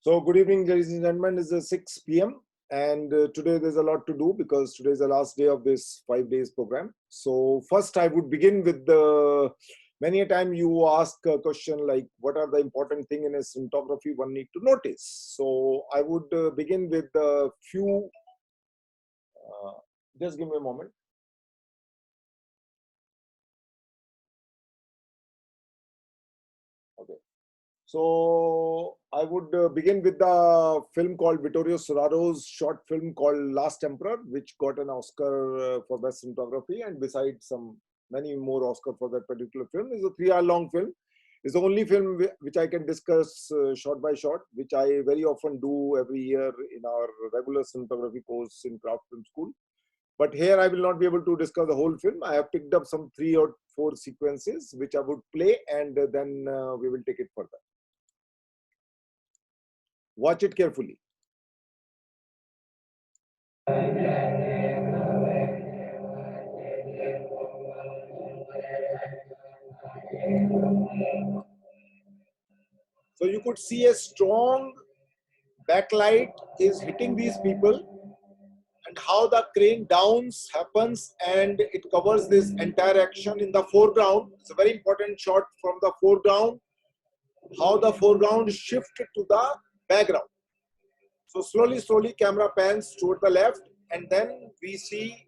So good evening, ladies and gentlemen. It's 6 p.m. and today there's a lot to do because today is the last day of this 5 days program. So first I would begin with the, many a time you ask a question like what are the important thing in a cinematography one need to notice. So I would begin with a few, just give me a moment. Okay. So I would begin with the film called Vittorio Storaro's short film called Last Emperor, which got an Oscar for Best Cinematography, and besides some many more Oscar for that particular film. It's a 3-hour long film. It's the only film which I can discuss shot by shot, which I very often do every year in our regular cinematography course in Craft Film School. But here I will not be able to discuss the whole film. I have picked up some 3 or 4 sequences which I would play, and then we will take it further. Watch it carefully. So you could see a strong backlight is hitting these people, and how the crane downs happens and it covers this entire action in the foreground. It's a very important shot from the foreground, how the foreground shifted to the background. So slowly camera pans toward the left, and then we see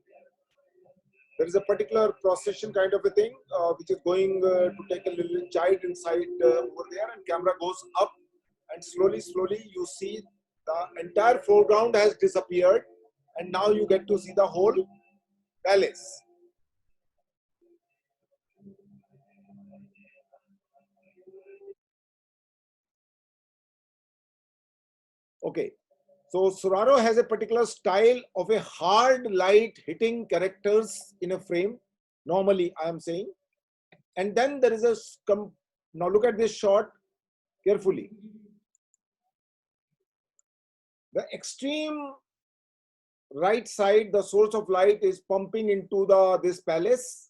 there is a particular procession kind of a thing which is going to take a little child inside over there, and camera goes up, and slowly you see the entire foreground has disappeared, and now you get to see the whole palace. Okay, so Storaro has a particular style of a hard light hitting characters in a frame. Normally, I am saying, and then there is a now look at this shot carefully. The extreme right side, the source of light is pumping into this palace,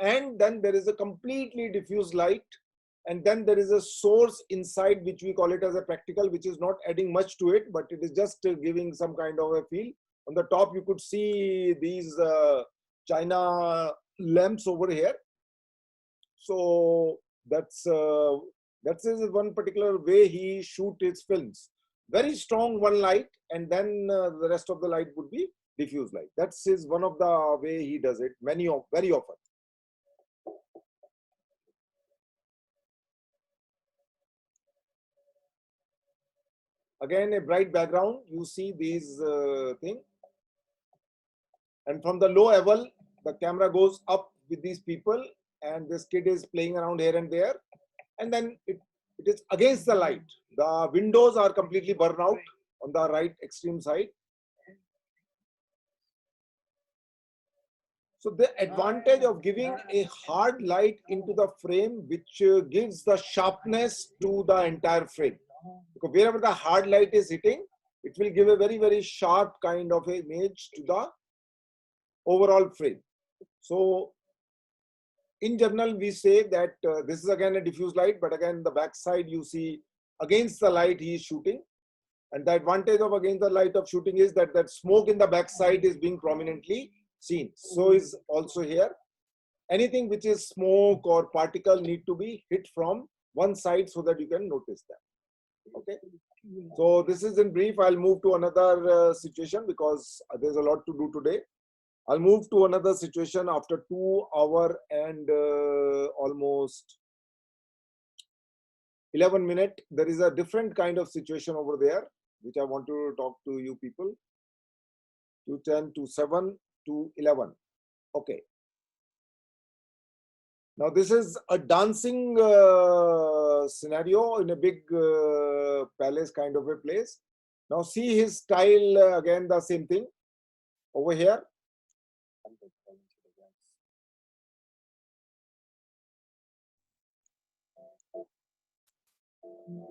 and then there is a completely diffuse light, and then there is a source inside which we call it as a practical, which is not adding much to it, but it is just giving some kind of a feel. On the top you could see these China lamps over here. So that's one particular way he shoot his films. Very strong one light, and then the rest of the light would be diffuse light. That's one of the way he does it very often. Again, a bright background, you see these thing, and from the low level the camera goes up with these people, and this kid is playing around here and there, and then it is against the light. The windows are completely burned out on the right extreme side. So the advantage of giving a hard light into the frame, which gives the sharpness to the entire frame. Because wherever the hard light is hitting, it will give a very sharp kind of image to the overall frame. So in general, we say that this is again a diffuse light, but again the back side you see against the light he is shooting. And the advantage of against the light of shooting is that smoke in the back side is being prominently seen. So is also here. Anything which is smoke or particle need to be hit from one side so that you can notice them. Okay. So this is in brief. I'll move to another situation because there's a lot to do today. I'll move to another situation after 2 hours and almost 11 minutes. There is a different kind of situation over there, which I want to talk to you people. 2:10 to 7 to 11. Okay. Now this is a dancing scenario in a big palace kind of a place. Now see his style, again the same thing over here.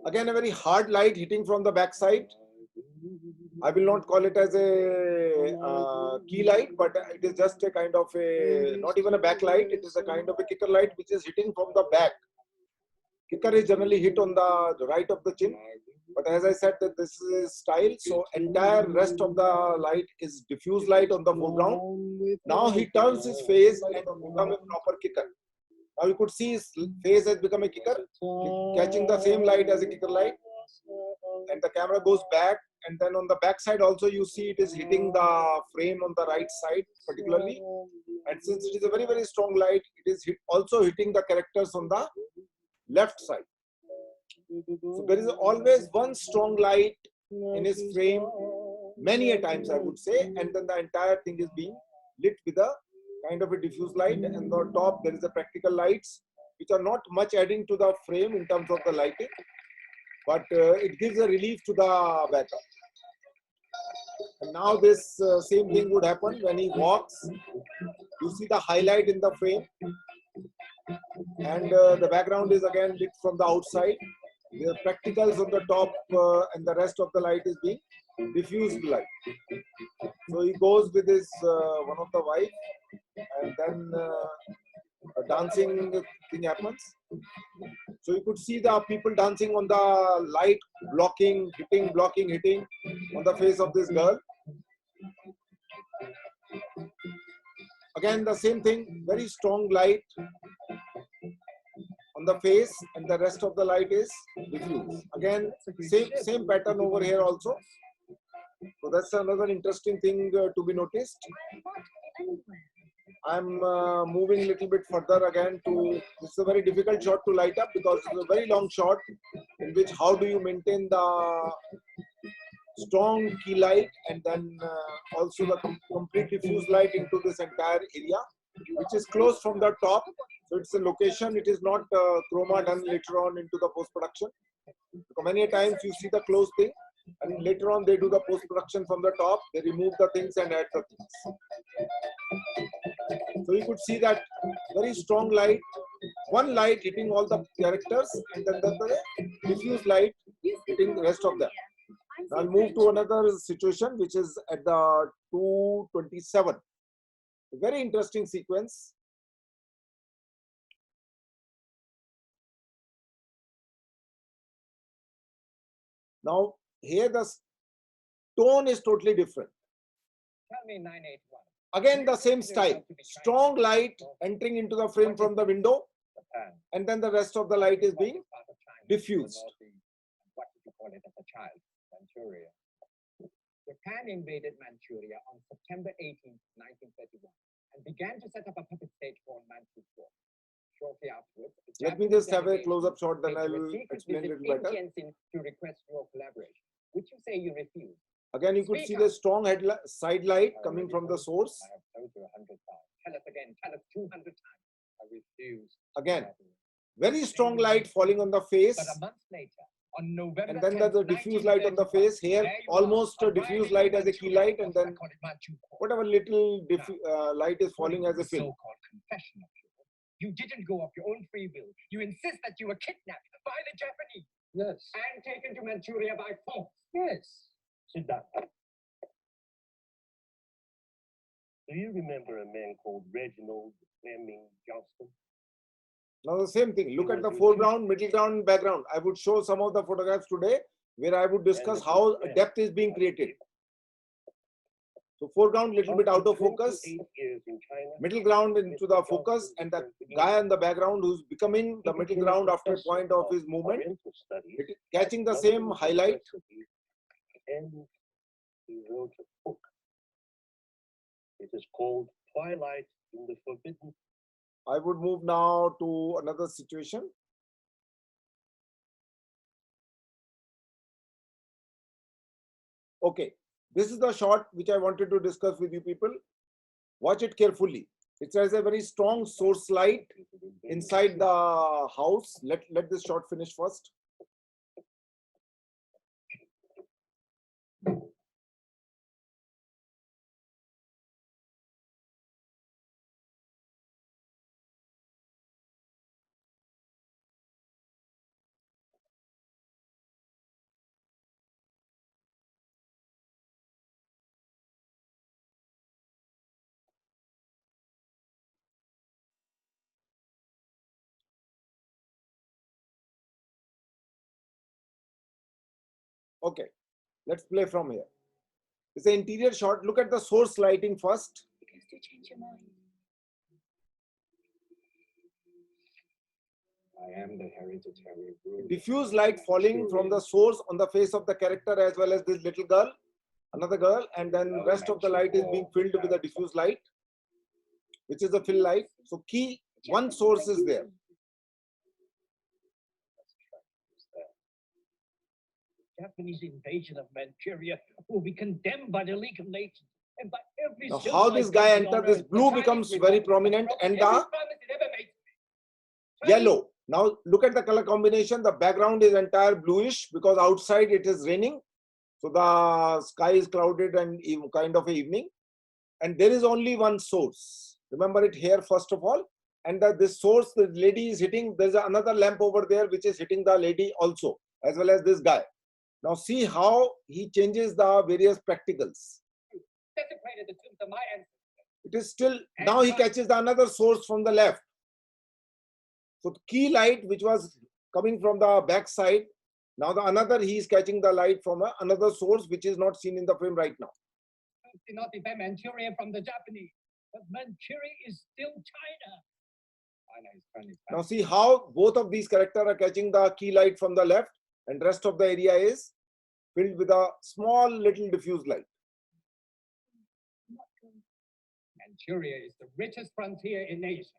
Again a very hard light hitting from the back side. I will not call it as a key light, but it is just a kind of a, not even a backlight, it is a kind of a kicker light which is hitting from the back. Kicker is generally hit on the right of the chin. But as I said that this is style, so entire rest of the light is diffuse light on the foreground. Now he turns his face and become a proper kicker. Now you could see his face has become a kicker, catching the same light as a kicker light. And the camera goes back, and then on the back side also you see it is hitting the frame on the right side particularly. And since it is a very, very strong light, it is also hitting the characters on the left side. So there is always one strong light in his frame, many a times I would say, and then the entire thing is being lit with a kind of a diffuse light, and on the top there is a practical lights which are not much adding to the frame in terms of the lighting, but it gives a relief to the background. And now this same thing would happen when he walks. You see the highlight in the frame, and the background is again lit from the outside. The practicals on the top and the rest of the light is being diffused light. So he goes with his one of the wife, and then a dancing thing happens. So you could see the people dancing on the light, blocking, hitting on the face of this girl. Again, the same thing, very strong light on the face, and the rest of the light is diffuse. Again, same pattern over here also. So that's another interesting thing to be noticed. I'm moving a little bit further again to, this is a very difficult shot to light up because it's a very long shot in which how do you maintain the strong key light and then also the complete diffuse light into this entire area, which is closed from the top. So it's a location, it is not chroma done later on into the post-production. Because many times you see the closed thing, and later on they do the post-production from the top, they remove the things and add the things. So you could see that very strong light, one light hitting all the characters, and then the diffuse light hitting the rest of them. Now I'll move to another situation which is at the 227. A very interesting sequence. Now here the tone is totally different. Tell me 981. Again the same style, strong light entering into the frame from the window, and then the rest of the light is being diffused. What did you call it as a child? Manchuria. Japan invaded Manchuria on September 18, 1931, and began to set up a puppet stage called Manchukuo. Shortly afterwards, let me just have a close-up shot, then I will explain a little better. To request your collaboration, which you say you refuse. Again, you could see the strong side light coming from the source. I have told you 100 times. Tell us again. Tell us 200 times. I refuse. Again, very strong light falling on the face. But a month later, on November and then the diffuse light on the face. Here, almost a diffuse light as a key light, and then whatever little light is falling as a film. So-called confession of you. You didn't go of your own free will. You insist that you were kidnapped by the Japanese. Yes. And taken to Manchuria by force. Yes. Sit down. Do you remember a man called Reginald Fleming Johnston? Now the same thing. Look at the foreground, middle ground, background. I would show some of the photographs today where I would discuss how depth is being created. So foreground little bit out of focus, middle ground into the focus, and the guy in the background who's becoming the middle ground after a point of his movement, catching the same highlight. And he wrote a book. It is called Twilight in the Forbidden. I would move now to another situation. Okay, this is the shot which I wanted to discuss with you people. Watch it carefully. It has a very strong source light inside the house. Let this shot finish first. Okay, let's play from here. It's an interior shot. Look at the source lighting first. Because to change your mind. I am the hereditary ruler. Diffuse light falling from the source on the face of the character as well as this little girl, another girl, and then rest of the light is being filled with a diffuse light, which is a fill light. So key, one source is there. Japanese invasion of Manchuria will be condemned by the League of Nations and by every Now how this guy entered, this blue becomes very prominent and the yellow. Now look at the color combination. The background is entire bluish because outside it is raining. So the sky is clouded and kind of a evening. And there is only one source. Remember it here first of all. And this source, the lady is hitting. There's another lamp over there which is hitting the lady also, as well as this guy. Now see how he changes the various spectacles. Desecrated the tombs of my ancestors. It is still, now he catches the another source from the left. So the key light which was coming from the back side, now the another he is catching the light from another source which is not seen in the frame right now. Did not defend Manchuria from the Japanese. But Manchuria is still China. China is currently Now see how both of these characters are catching the key light from the left and rest of the area is filled with a small little diffuse light. Manchuria is the richest frontier in Asia.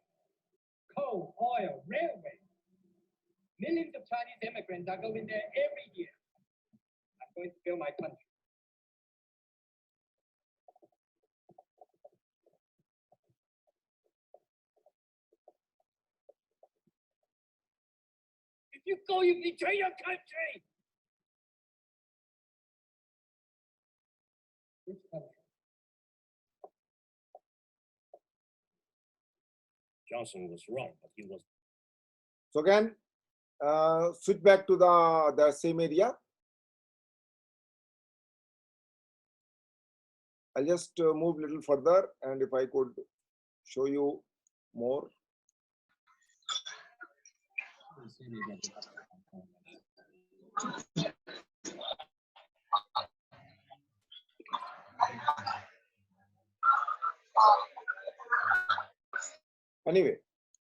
Coal, oil, railway. Millions of Chinese immigrants are going there every year. I'm going to build my country. If you go, you betray your country. Which country? Johnson was wrong, but he was. So again, switch back to the same area. I'll just move a little further, and if I could show you more. Anyway,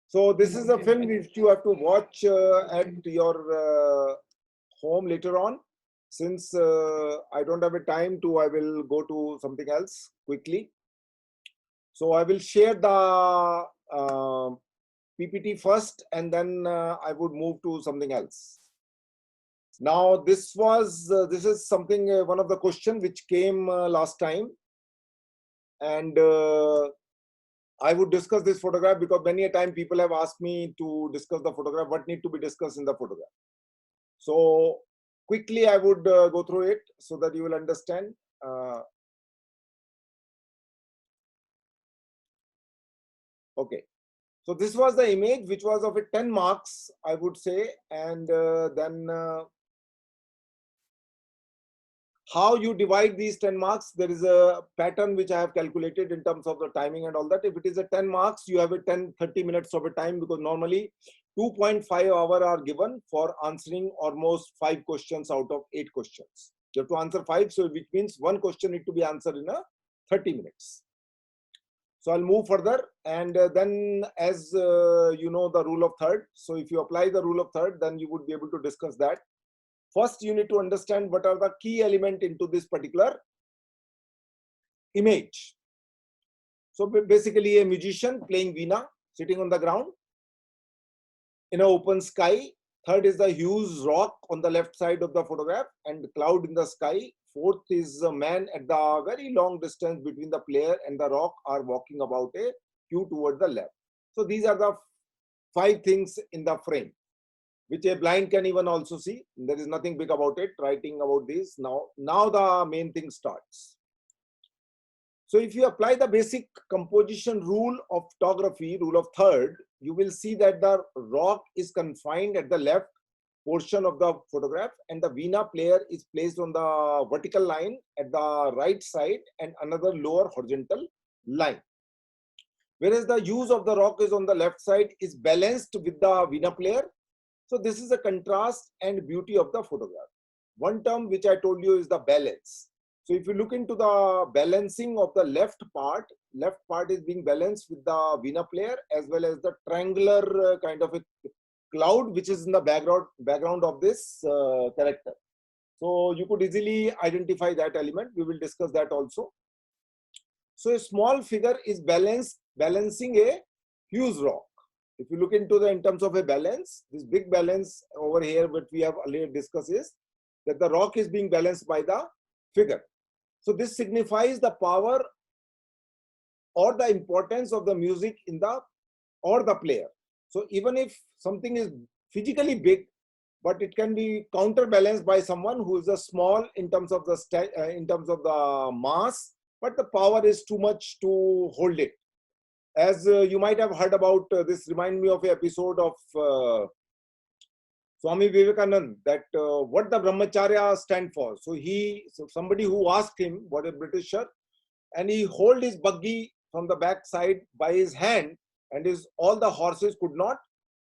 so this is a film which you have to watch at your home later on. Since I don't have a time to, I will go to something else quickly. So I will share the PPT first, and then I would move to something else. Now this is something, one of the questions which came last time, and I would discuss this photograph because many a time people have asked me to discuss the photograph, what need to be discussed in the photograph. So quickly I would go through it so that you will understand. Okay, so this was the image which was of a 10 marks, I would say, and then how you divide these 10 marks, there is a pattern which I have calculated in terms of the timing and all that. If it is a 10 marks, you have a 30 minutes of a time, because normally 2.5 hours are given for answering almost 5 questions out of 8 questions. You have to answer 5, so which means one question need to be answered in a 30 minutes. So I'll move further, and then as you know the rule of third. So if you apply the rule of third, then you would be able to discuss that. First, you need to understand what are the key elements into this particular image. So basically a musician playing veena, sitting on the ground in an open sky. Third is the huge rock on the left side of the photograph and cloud in the sky. Fourth is a man at the very long distance between the player and the rock are walking about a cue toward the left. So these are the 5 things in the frame, which a blind can even also see. There is nothing big about it, writing about this. Now the main thing starts. So if you apply the basic composition rule of photography, rule of third, you will see that the rock is confined at the left portion of the photograph, and the veena player is placed on the vertical line at the right side and another lower horizontal line. Whereas the use of the rock is on the left side is balanced with the veena player. So this is a contrast and beauty of the photograph. One term which I told you is the balance. So if you look into the balancing of the left part is being balanced with the veena player as well as the triangular kind of a cloud which is in the background of this character. So you could easily identify that element. We will discuss that also. So a small figure is balancing a huge rock. If you look into in terms of a balance, this big balance over here, what we have earlier discussed is that the rock is being balanced by the figure. So this signifies the power or the importance of the music in the or the player. So even if something is physically big, but it can be counterbalanced by someone who is a small in terms of the mass, but the power is too much to hold it. As you might have heard about, this remind me of an episode of Swami Vivekananda, that what the Brahmacharya stand for. So somebody who asked him, what a Britisher, and he hold his buggy from the back side by his hand, and all the horses could not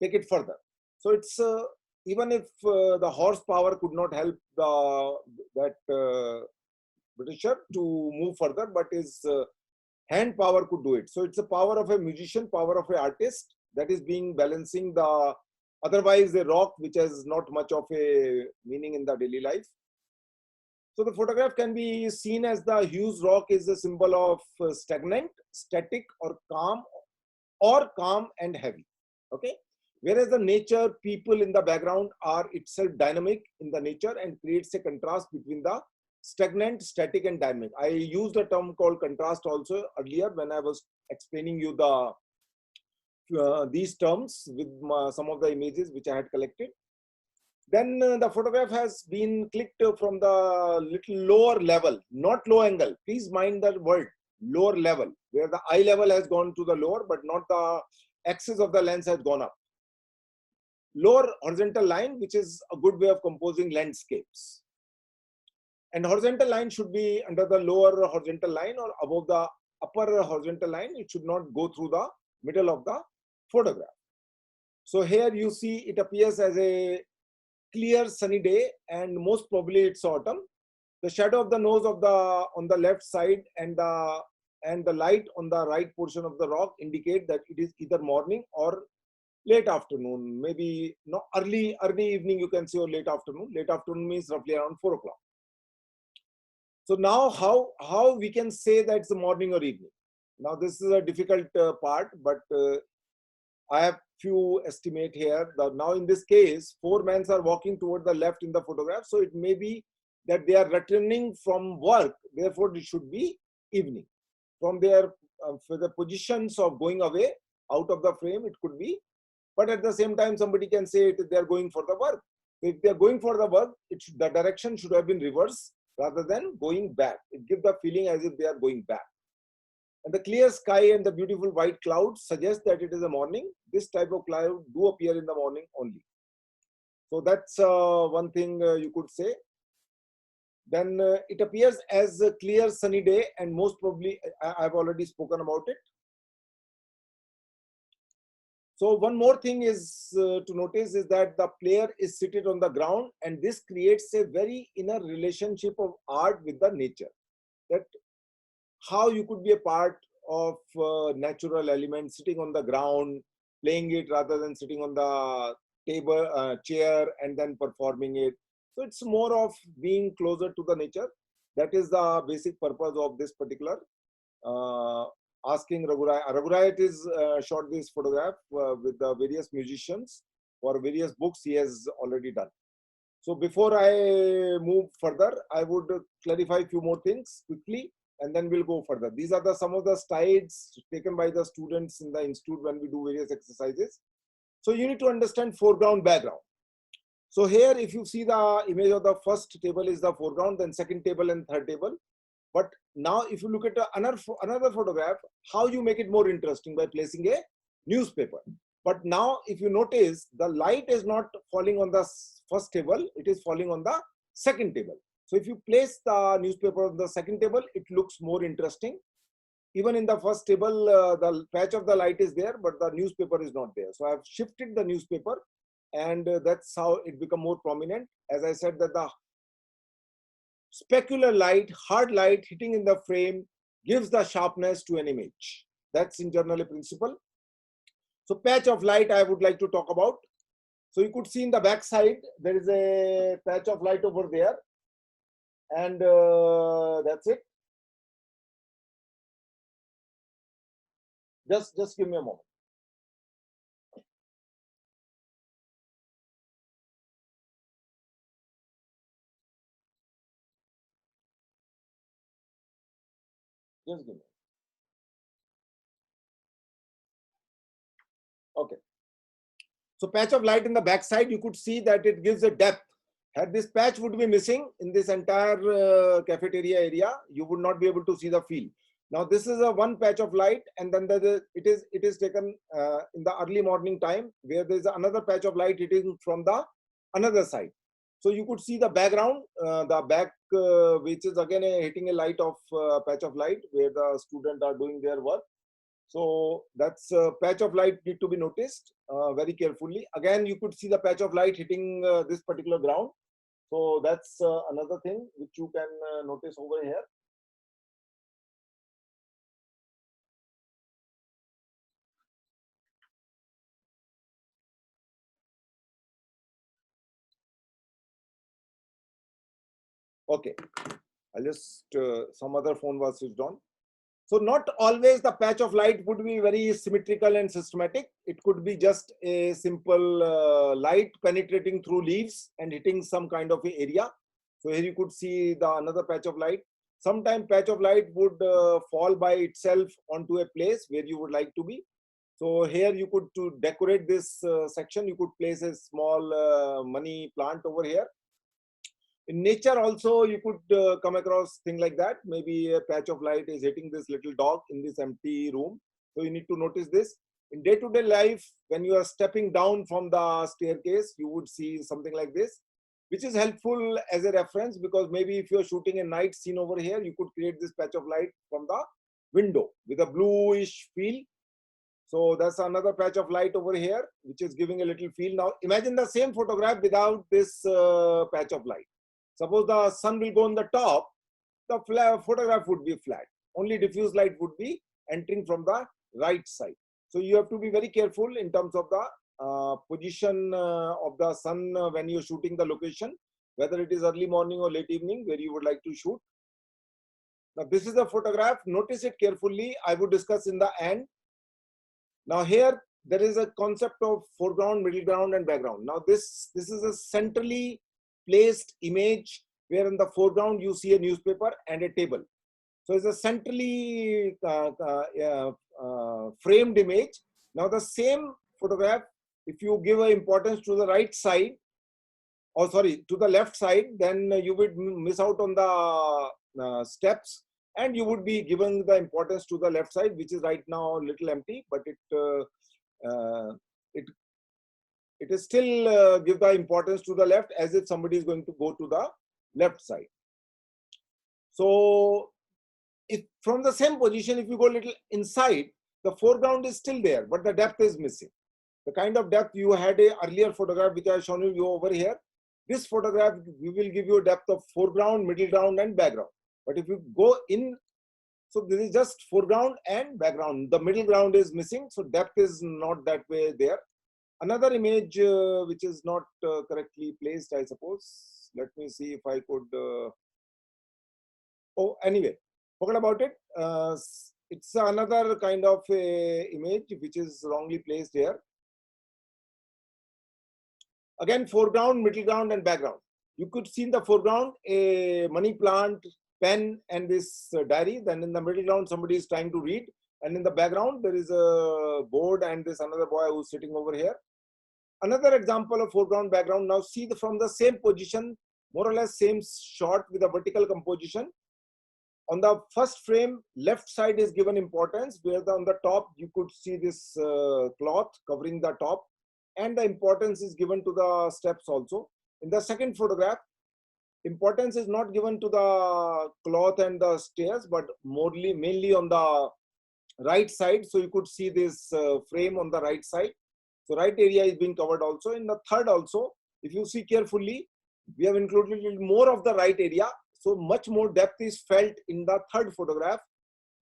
take it further. So it's even if the horsepower could not help that Britisher to move further, but his hand power could do it. So it's the power of a musician, power of an artist that is being balancing the otherwise a rock which has not much of a meaning in the daily life. So the photograph can be seen as the huge rock is a symbol of stagnant, static, or calm and heavy. Okay. Whereas the nature, people in the background are itself dynamic in the nature and creates a contrast between the stagnant, static, and dynamic. I used a term called contrast also earlier when I was explaining you these terms with some of the images which I had collected. Then the photograph has been clicked from the little lower level, not low angle. Please mind that word, lower level, where the eye level has gone to the lower, but not the axis of the lens has gone up. Lower horizontal line, which is a good way of composing landscapes. And horizontal line should be under the lower horizontal line or above the upper horizontal line. It should not go through the middle of the photograph. So here you see it appears as a clear sunny day, and most probably it's autumn. The shadow of the nose on the left side and the light on the right portion of the rock indicate that it is either morning or late afternoon, maybe not early evening you can say, or late afternoon. Late afternoon means roughly around 4 o'clock. So now how we can say that it's the morning or evening? Now this is a difficult part, but I have few estimate here. Now in this case, 4 men are walking toward the left in the photograph. So it may be that they are returning from work. Therefore, it should be evening. From their for the positions of going away out of the frame, it could be. But at the same time, somebody can say they are going for the work. If they are going for the work, the direction should have been reversed rather than going back. It gives the feeling as if they are going back. And the clear sky and the beautiful white clouds suggest that it is a morning. This type of cloud do appear in the morning only. So that's one thing you could say. Then it appears as a clear sunny day, and most probably I've already spoken about it. So one more thing is to notice is that the player is seated on the ground, and this creates a very inner relationship of art with the nature. That how you could be a part of natural element, sitting on the ground, playing it rather than sitting on the table, chair, and then performing it. So it's more of being closer to the nature. That is the basic purpose of this particular asking Raghurai. Raghurai is shot this photograph with the various musicians for various books he has already done. So before I move further, I would clarify a few more things quickly, and then we'll go further. These are some of the slides taken by the students in the institute when we do various exercises. So you need to understand foreground, background. So here, if you see the image of the first table is the foreground, then second table and third table. But now if you look at another photograph, how you make it more interesting by placing a newspaper. But now if you notice, the light is not falling on the first table, it is falling on the second table. So if you place the newspaper on the second table, it looks more interesting. Even in the first table, the patch of the light is there, but the newspaper is not there. So I have shifted the newspaper, and that's how it become more prominent. As I said, that the specular light, hard light hitting in the frame gives the sharpness to an image. That's in general a principle. So patch of light I would like to talk about. So you could see in the back side, there is a patch of light over there. And that's it. Just give me a moment. Just give me. Okay. So patch of light in the back side, you could see that it gives a depth. Had this patch would be missing in this entire cafeteria area, you would not be able to see the field. Now this is a one patch of light, and then it is taken in the early morning time, where there is another patch of light hitting from the another side. So you could see the background, the back, which is again hitting a light of patch of light where the students are doing their work. So that's a patch of light need to be noticed very carefully. Again, you could see the patch of light hitting this particular ground. So that's another thing which you can notice over here. Okay, I'll just, some other phone was switched on. So not always the patch of light would be very symmetrical and systematic. It could be just a simple light penetrating through leaves and hitting some kind of a area. So here you could see the another patch of light. Sometimes patch of light would fall by itself onto a place where you would like to be. So here you could, to decorate this section, you could place a small money plant over here. In nature also, you could come across things like that. Maybe a patch of light is hitting this little dog in this empty room. So you need to notice this. In day-to-day life, when you are stepping down from the staircase, you would see something like this, which is helpful as a reference, because maybe if you're shooting a night scene over here, you could create this patch of light from the window with a bluish feel. So that's another patch of light over here, which is giving a little feel. Now imagine the same photograph without this patch of light. Suppose the sun will go on the top, the photograph would be flat. Only diffuse light would be entering from the right side. So you have to be very careful in terms of the position of the sun when you're shooting the location, whether it is early morning or late evening where you would like to shoot. Now this is the photograph. Notice it carefully. I would discuss in the end. Now here there is a concept of foreground, middle ground, and background. Now this is a centrally placed image where in the foreground you see a newspaper and a table. So it's a centrally framed image. Now the same photograph, if you give an importance to the right side, or sorry, to the left side, then you would miss out on the steps, and you would be given the importance to the left side, which is right now a little empty, but it is still give the importance to the left, as if somebody is going to go to the left side. So if from the same position, if you go a little inside, the foreground is still there, but the depth is missing. The kind of depth you had a earlier photograph, which I have shown you over here. This photograph will give you a depth of foreground, middle ground, and background. But if you go in, so this is just foreground and background. The middle ground is missing, so depth is not that way there. Another image which is not correctly placed, I suppose. Let me see if I could. Oh, anyway, forget about it. It's another kind of a image which is wrongly placed here. Again, foreground, middle ground, and background. You could see in the foreground a money plant, pen, and this diary. Then in the middle ground, somebody is trying to read. And in the background, there is a board and this another boy who's sitting over here. Another example of foreground, background. Now see from the same position, more or less same shot with a vertical composition. On the first frame, left side is given importance, where on the top you could see this cloth covering the top, and the importance is given to the steps also. In the second photograph, importance is not given to the cloth and the stairs, but mainly on the right side. So you could see this frame on the right side. So right area is being covered also. In the third also, if you see carefully, we have included a little more of the right area. So much more depth is felt in the third photograph.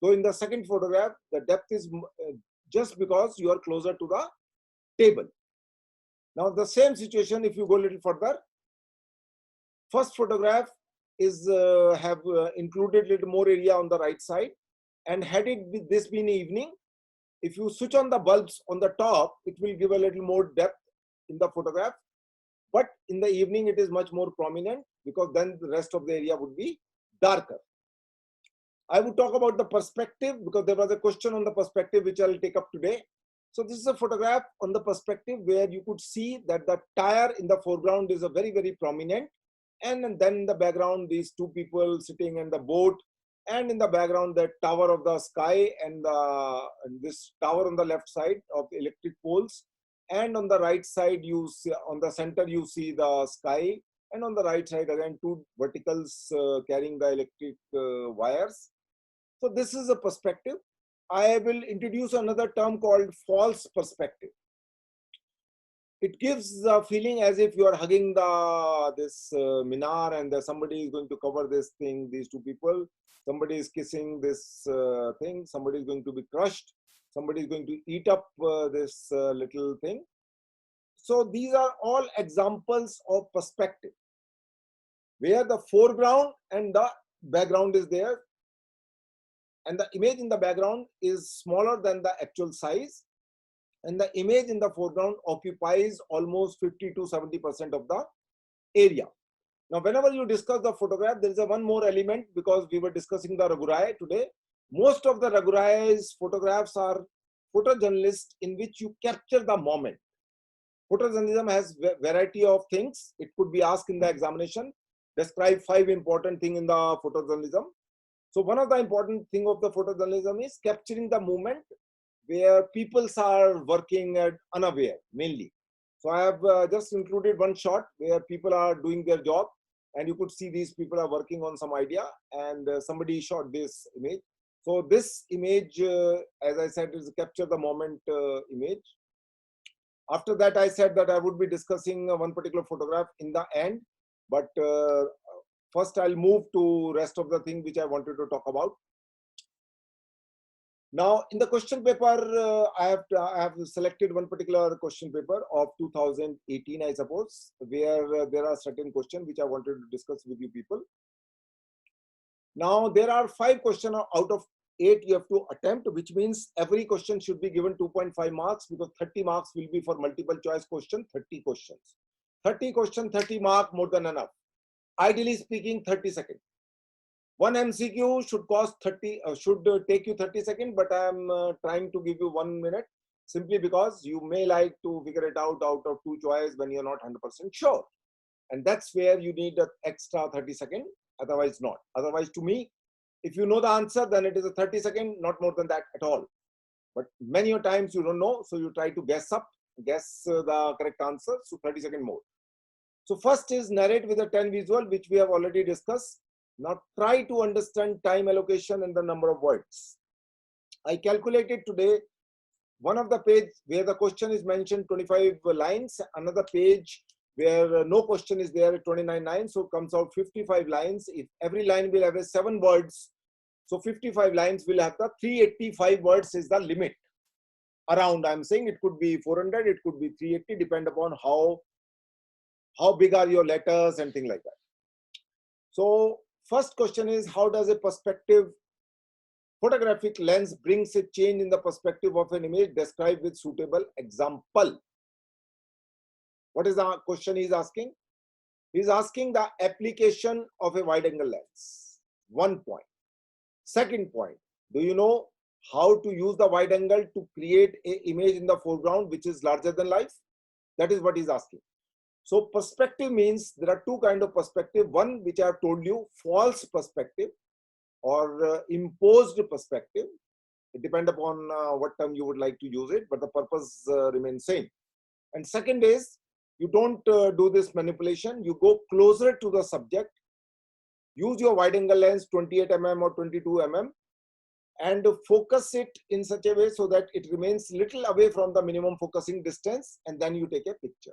Though in the second photograph, the depth is just because you are closer to the table. Now the same situation, if you go a little further, first photograph is included little more area on the right side, and had this been evening, if you switch on the bulbs on the top, it will give a little more depth in the photograph. But in the evening, it is much more prominent because then the rest of the area would be darker. I would talk about the perspective because there was a question on the perspective which I'll take up today. So this is a photograph on the perspective where you could see that the tire in the foreground is a very, very prominent. And then in the background, these two people sitting in the boat, and in the background, the tower of the sky and this tower on the left side of the electric poles. And on the right side, you see, on the center, you see the sky. And on the right side, again, two verticals carrying the electric wires. So this is a perspective. I will introduce another term called false perspective. It gives the feeling as if you are hugging this minar, and somebody is going to cover this thing, these two people. Somebody is kissing this thing. Somebody is going to be crushed. Somebody is going to eat up this little thing. So these are all examples of perspective, where the foreground and the background is there, and the image in the background is smaller than the actual size, and the image in the foreground occupies almost 50 to 70% of the area. Now, whenever you discuss the photograph, there is one more element, because we were discussing the Raghurai today. Most of the Raghurai's photographs are photojournalists in which you capture the moment. Photojournalism has variety of things. It could be asked in the examination. Describe 5 important things in the photojournalism. So one of the important thing of the photojournalism is capturing the moment where peoples are working at unaware mainly. So I have just included one shot where people are doing their job, and you could see these people are working on some idea, and somebody shot this image. So this image, as I said, is capture the moment image. After that, I said that I would be discussing one particular photograph in the end, but first I'll move to rest of the thing which I wanted to talk about. Now, in the question paper, I have selected one particular question paper of 2018, I suppose, where there are certain questions which I wanted to discuss with you people. Now, there are 5 questions out of 8 you have to attempt, which means every question should be given 2.5 marks, because 30 marks will be for multiple choice question, 30 questions. 30 questions, 30 marks, more than enough. Ideally speaking, 30 seconds. One MCQ should cost should take you 30 seconds, but I am trying to give you 1 minute, simply because you may like to figure it out of 2 choices when you're not 100% sure. And that's where you need an extra 30 seconds, otherwise not. Otherwise, to me, if you know the answer, then it is a 30 seconds, not more than that at all. But many times you don't know, so you try to guess the correct answer, so 30 seconds more. So first is narrate with a 10 visual, which we have already discussed. Now try to understand time allocation and the number of words. I calculated today one of the page where the question is mentioned 25 lines, another page where no question is there 29 lines, so comes out 55 lines. If every line will have 7 words, so 55 lines will have the 385 words is the limit. Around, I'm saying it could be 400, it could be 380, depend upon how big are your letters and things like that. So first question is, how does a perspective photographic lens brings a change in the perspective of an image? Describe with suitable example. What is the question he's asking? He's asking the application of a wide angle lens. 1 point. Second point, do you know how to use the wide angle to create an image in the foreground which is larger than life? That is what he's asking. So perspective means there are 2 kinds of perspective. One, which I have told you, false perspective or imposed perspective. It depends upon what term you would like to use it, but the purpose remains same. And second is, you don't do this manipulation. You go closer to the subject. Use your wide angle lens 28 mm or 22 mm and focus it in such a way so that it remains little away from the minimum focusing distance, and then you take a picture.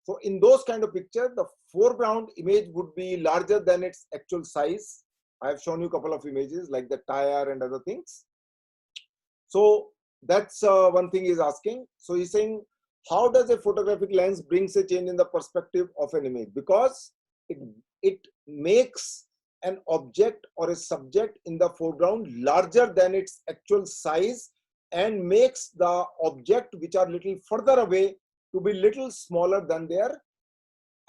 So in those kind of picture, the foreground image would be larger than its actual size. I have shown you a couple of images like the tire and other things. So that's one thing he's asking. So he's saying, how does a photographic lens brings a change in the perspective of an image? Because it makes an object or a subject in the foreground larger than its actual size and makes the object which are little further away to be little smaller than their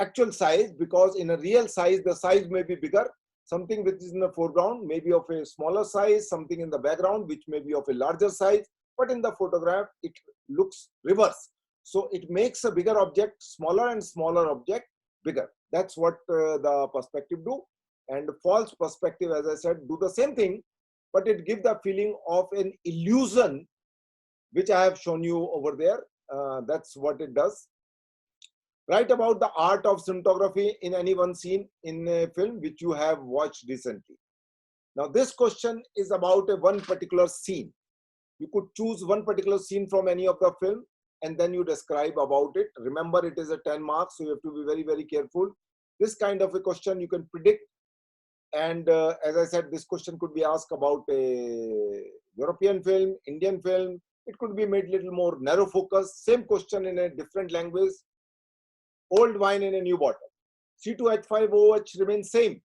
actual size, because in a real size, the size may be bigger. Something which is in the foreground may be of a smaller size, something in the background which may be of a larger size, but in the photograph, it looks reverse. So it makes a bigger object smaller and smaller object bigger. That's what the perspective do. And false perspective, as I said, do the same thing, but it gives the feeling of an illusion, which I have shown you over there. That's what it does. Write about the art of cinematography in any one scene in a film which you have watched recently. Now, this question is about a one particular scene. You could choose one particular scene from any of the film and then you describe about it. Remember, it is a 10 marks, so you have to be very, very careful. This kind of a question you can predict. And as I said, this question could be asked about a European film, Indian film. It could be made little more narrow focus. Same question in a different language. Old wine in a new bottle. C2H5OH remains same.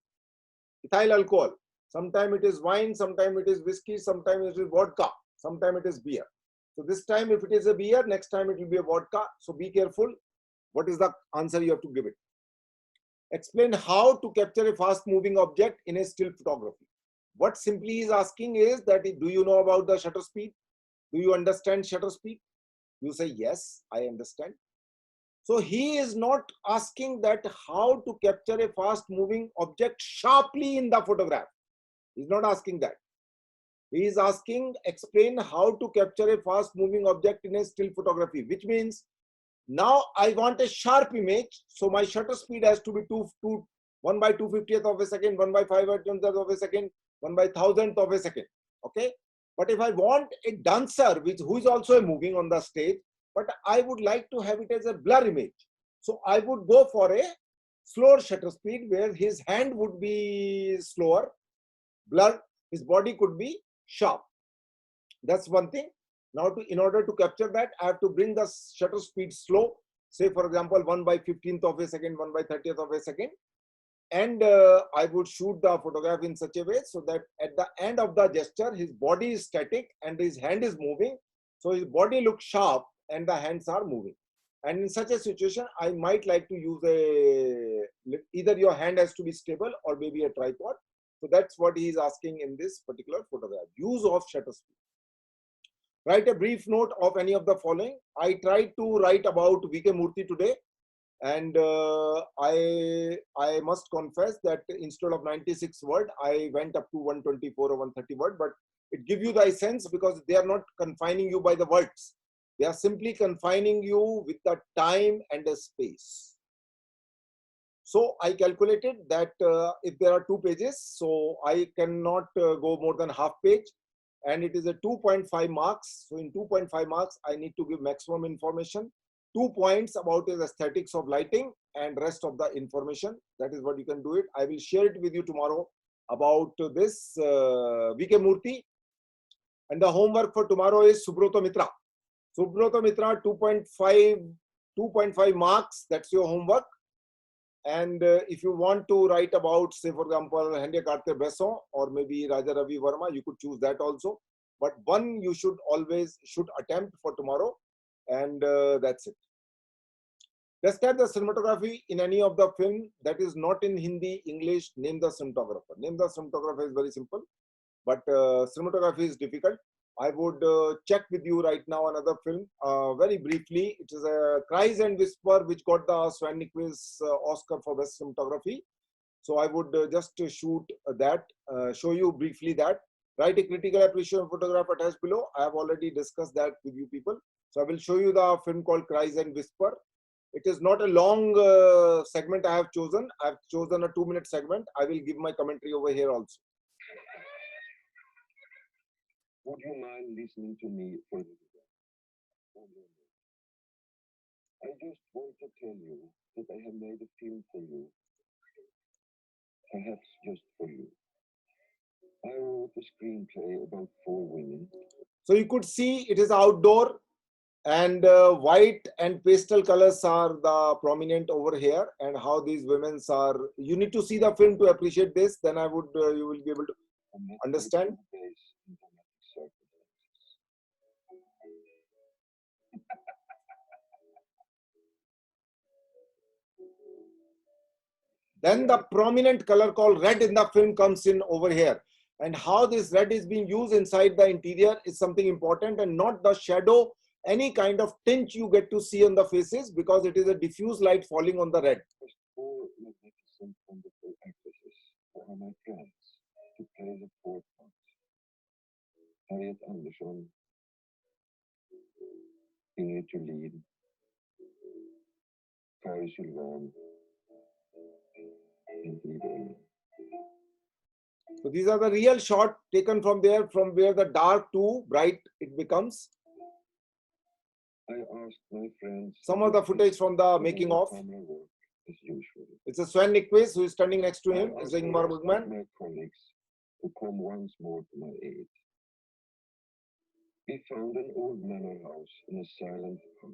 Ethyl alcohol. Sometimes it is wine, sometimes it is whiskey, sometimes it is vodka, sometimes it is beer. So this time if it is a beer, next time it will be a vodka. So be careful. What is the answer you have to give it? Explain how to capture a fast moving object in a still photography. What simply is asking is that, do you know about the shutter speed? Do you understand shutter speed? You say, yes, I understand. So he is not asking that how to capture a fast moving object sharply in the photograph. He's not asking that. He is asking, explain how to capture a fast moving object in a still photography, which means now I want a sharp image. So my shutter speed has to be 1 by 2/50th of a second, 1 by 5/100th of a second, 1 by 1000th of a second. Okay. But if I want a dancer, who is also moving on the stage, but I would like to have it as a blur image. So I would go for a slower shutter speed where his hand would be slower, blur, his body could be sharp. That's one thing. Now, in order to capture that, I have to bring the shutter speed slow. Say, for example, 1 by 15th of a second, 1 by 30th of a second. And I would shoot the photograph in such a way so that at the end of the gesture, his body is static and his hand is moving. So his body looks sharp and the hands are moving. And in such a situation, I might like to use either your hand has to be stable or maybe a tripod. So that's what he is asking in this particular photograph. Use of shutter speed. Write a brief note of any of the following. I tried to write about V.K. Murthy today. And I must confess that instead of 96 word, I went up to 124 or 130 word, but it gives you the essence because they are not confining you by the words. They are simply confining you with the time and the space. So I calculated that if there are 2 pages, so I cannot go more than half page, and it is a 2.5 marks. So in 2.5 marks, I need to give maximum information. 2 points about the aesthetics of lighting and rest of the information. That is what you can do it. I will share it with you tomorrow about this V.K. Murthy. And the homework for tomorrow is Subroto Mitra. Subroto Mitra 2.5 marks. That's your homework. And if you want to write about, say, for example, Henry Cartier-Bresson or maybe Raja Ravi Verma, you could choose that also. But one you should attempt for tomorrow. And that's it. Describe the cinematography in any of the film that is not in Hindi, English. Name the cinematographer. Name the cinematographer is very simple, but cinematography is difficult. I would check with you right now another film very briefly. It is a Cries and Whisper, which got the Sven Nykvist Oscar for best cinematography. So I would just shoot that, show you briefly that. Write a critical appreciation photograph attached below. I have already discussed that with you people. So I will show you the film called Cries and Whisper. It is not a long segment I have chosen. I have chosen a 2-minute segment. I will give my commentary over here also. Would you mind listening to me for a little bit? I just want to tell you that I have made a film for you. Perhaps just for you. I wrote a screenplay about 4 women. So you could see it is outdoor, and white and pastel colors are the prominent over here, and how these women are. You need to see the film to appreciate this. Then I would you will be able to understand. Days in dramatic circumstances. Then the prominent color called red in the film comes in over here. And how this red is being used inside the interior is something important, and not the shadow, any kind of tint you get to see on the faces, because it is a diffuse light falling on the red. Just 4 magnificent, wonderful actresses who are my friends to play the 4th part. Harriet Andersson, Ingrid Thulin, Kari Sylvan, and Eva Ellen. So these are the real shot taken from there, from where the dark to bright it becomes. I asked my friends. Some of the footage from the making of. Camera work as usual. It's a Sven Nykvist who is standing next to I him, asked is Ingmar the rest of Bergman. my colleagues to come once more to my aid. We found an old manor house in a silent park.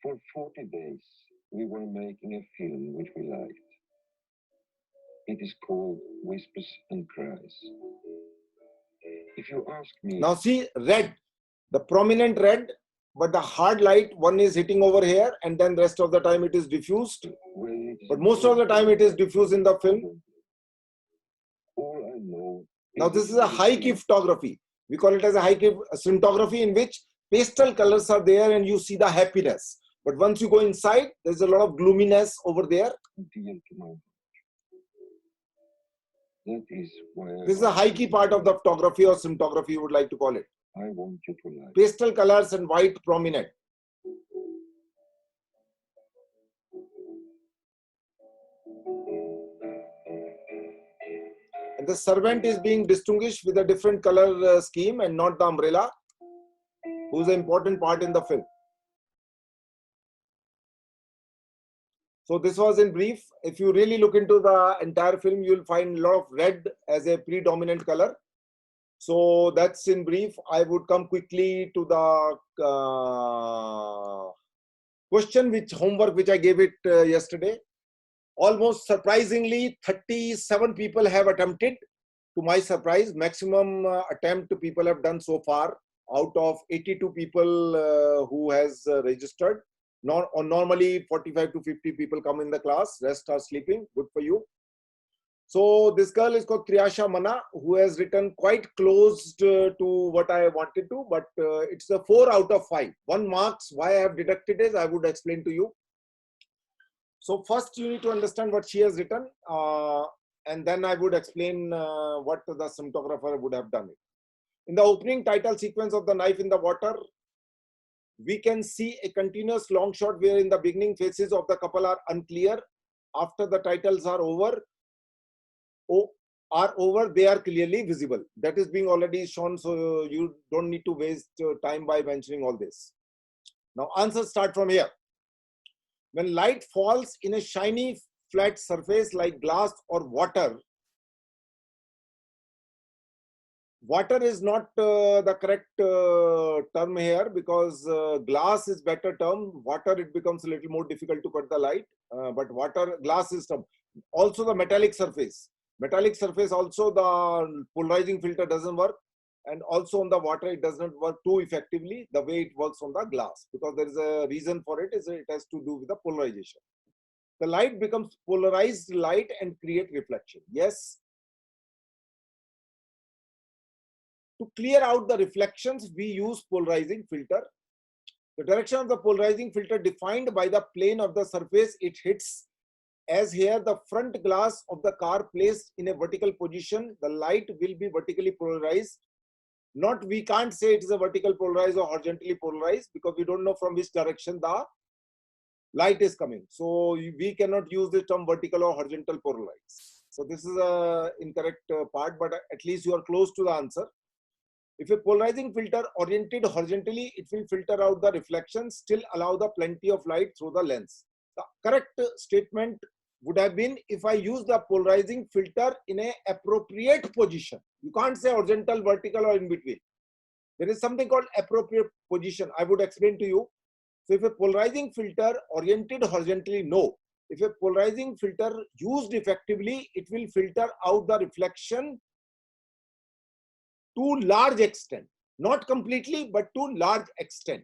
For 40 days, we were making a film which we liked. It is called Whispers and Cries. If you ask me, Now see red, the prominent red, but the hard light, one is hitting over here, and then the rest of the time it is diffused. well, it is But most of the time it is diffused in the film. all I know. Now this is a high key photography. We call it as a high key cinematography, in which pastel colors are there and you see the happiness. But once you go inside, there's a lot of gloominess over there. Dear to my heart. That is why This is a high key part of the photography or cinematography, you would like to call it. I want you to like. Pastel colors and white prominent. And the servant is being distinguished with a different color scheme and not the umbrella, who's an important part in the film. So this was in brief. If you really look into the entire film, you'll find a lot of red as a predominant color. So that's in brief. I would come quickly to the question, homework which I gave it yesterday. Almost surprisingly, 37 people have attempted. To my surprise, maximum attempt people have done so far out of 82 people who has registered. Normally 45 to 50 people come in the class, rest are sleeping. Good for you. So this girl is called Triyasha Mana, who has written quite close to what I wanted to, but it's a 4 out of 5. 1 marks. Why I have deducted is I would explain to you. So first you need to understand what she has written, and then I would explain what the cinematographer would have done it. In the opening title sequence of The Knife in the Water, we can see a continuous long shot where in the beginning faces of the couple are unclear. After the titles are over, they are clearly visible. That is being already shown, so you don't need to waste time by mentioning all this. Now answers start from here. When light falls in a shiny flat surface like glass or water, water is not the correct term here, because glass is better term. Water, it becomes a little more difficult to cut the light, but water, glass is term. Also the metallic surface. Metallic surface also the polarizing filter doesn't work, and also on the water it does not work too effectively the way it works on the glass, because there is a reason for it, is it has to do with the polarization. The light becomes polarized light and create reflection. Yes. To clear out the reflections, we use polarizing filter. The direction of the polarizing filter defined by the plane of the surface it hits. As here, the front glass of the car placed in a vertical position, the light will be vertically polarized. We can't say it is a vertical polarized or horizontally polarized, because we don't know from which direction the light is coming. So we cannot use the term vertical or horizontal polarized. So this is a incorrect part, but at least you are close to the answer. If a polarizing filter oriented horizontally, it will filter out the reflection, still allow the plenty of light through the lens. The correct statement would have been, if I use the polarizing filter in a appropriate position. You can't say horizontal, vertical, or in between. There is something called appropriate position. I would explain to you. So if a polarizing filter oriented horizontally, no. If a polarizing filter used effectively, it will filter out the reflection to large extent. Not completely, but to large extent.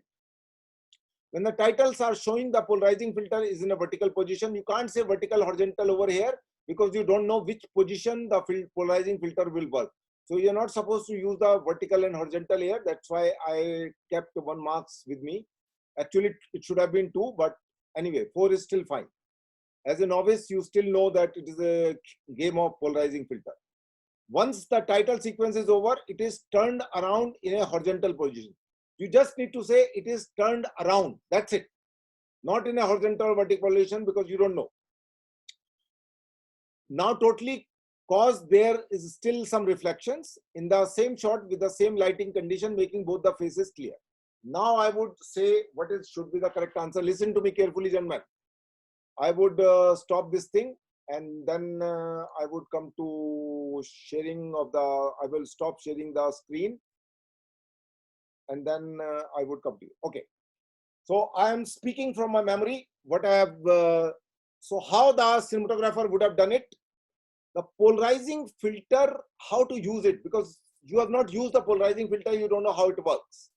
When the titles are showing the polarizing filter is in a vertical position, you can't say vertical, horizontal over here because you don't know which position the polarizing filter will work. So you're not supposed to use the vertical and horizontal here. That's why I kept 1 marks with me. Actually, it should have been 2, but anyway, 4 is still fine. As a novice, you still know that it is a game of polarizing filter. Once the title sequence is over, it is turned around in a horizontal position. You just need to say it is turned around. That's it. Not in a horizontal or vertical position because you don't know. Now totally, cause there is still some reflections in the same shot with the same lighting condition, making both the faces clear. Now I would say what should be the correct answer. Listen to me carefully, gentlemen. I would stop this thing and then I would come to sharing of the, I will stop sharing the screen and then I would come to you. Okay. So I am speaking from my memory, what I have, so how the cinematographer would have done it. The polarizing filter, how to use it, because you have not used the polarizing filter, you don't know how it works.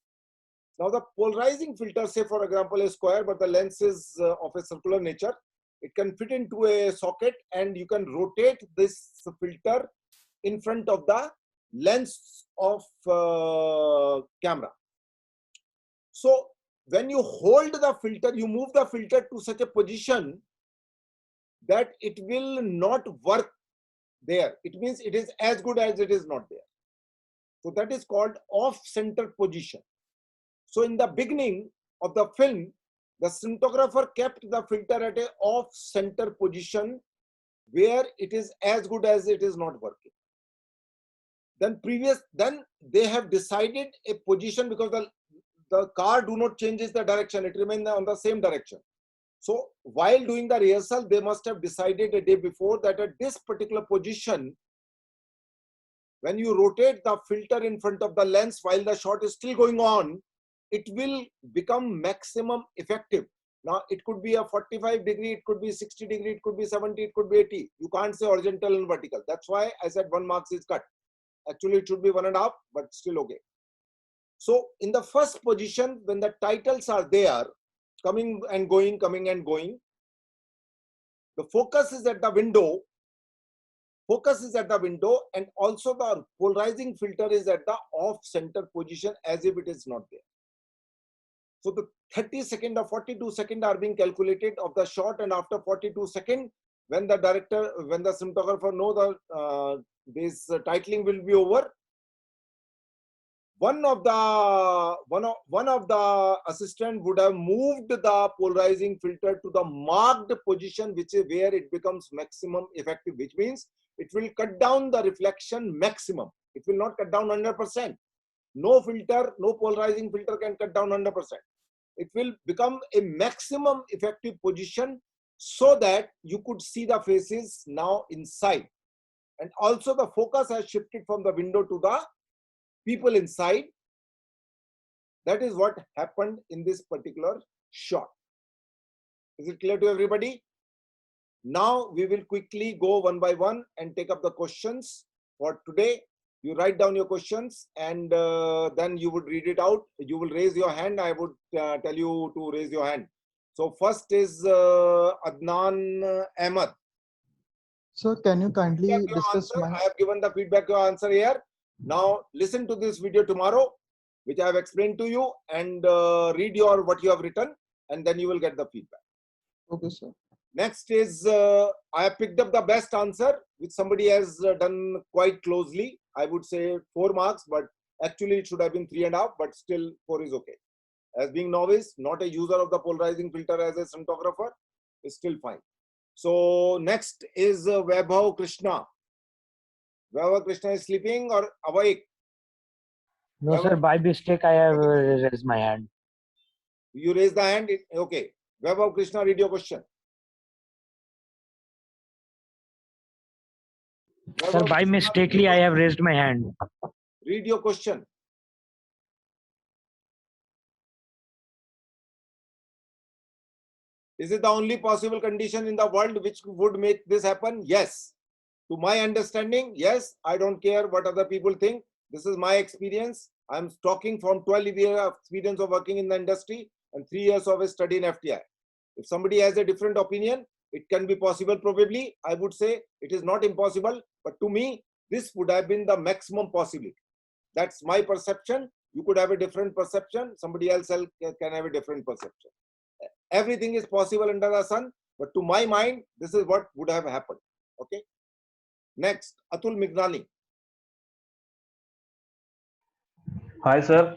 Now the polarizing filter, say for example a square, but the lens is of a circular nature. It can fit into a socket and you can rotate this filter in front of the lens of camera. So when you hold the filter, you move the filter to such a position that it will not work there. It means it is as good as it is not there. So that is called off-center position. So in the beginning of the film, the cinematographer kept the filter at a off-center position where it is as good as it is not working. Then they have decided a position because the car do not changes the direction, it remains on the same direction. So while doing the rehearsal, they must have decided a day before that at this particular position, when you rotate the filter in front of the lens while the shot is still going on, it will become maximum effective. Now it could be a 45 degree, it could be 60 degree, it could be 70, it could be 80. You can't say horizontal and vertical. That's why I said 1 mark is cut. Actually it should be 1.5, but still okay. So in the first position, when the titles are there, coming and going, the focus is at the window. And also the polarizing filter is at the off-center position as if it is not there. So the 30 second or 42 second are being calculated of the shot, and after 42 second, when the cinematographer know the this titling will be over, one of the assistant would have moved the polarizing filter to the marked position, which is where it becomes maximum effective, which means it will cut down the reflection maximum. It will not cut down 100%. No filter, no polarizing filter can cut down 100%. It will become a maximum effective position so that you could see the faces now inside. And also the focus has shifted from the window to the people inside. That is what happened in this particular shot. Is it clear to everybody? Now we will quickly go one by one and take up the questions for today. You write down your questions and then you would read it out. You will raise your hand. I would tell you to raise your hand. So first is Adnan Ahmed. Sir, can you kindly discuss I have given the feedback your answer here. Now listen to this video tomorrow, which I have explained to you, and read what you have written, and then you will get the feedback. Okay, sir. Next is I have picked up the best answer, which somebody has done quite closely. I would say 4 marks, but actually it should have been 3.5, but still 4 is okay. As being novice, not a user of the polarizing filter as a cinematographer, is still fine. So next is Vaibhav Krishna. Vaibhav Krishna is sleeping or awake? No, sir. By mistake, I have raised my hand. You raise the hand. Okay. Vaibhav Krishna, read your question. Sir, by mistakenly, I have raised my hand. Read your question. Is it the only possible condition in the world which would make this happen? Yes. To my understanding, yes. I don't care what other people think. This is my experience. I'm talking from 12 years of experience of working in the industry and 3 years of study in FTI. If somebody has a different opinion, it can be possible probably. I would say it is not impossible, but to me, this would have been the maximum possibility. That's my perception. You could have a different perception. Somebody else can have a different perception. Everything is possible under the sun, but to my mind, this is what would have happened. Okay. Next, Atul Mignani. Hi sir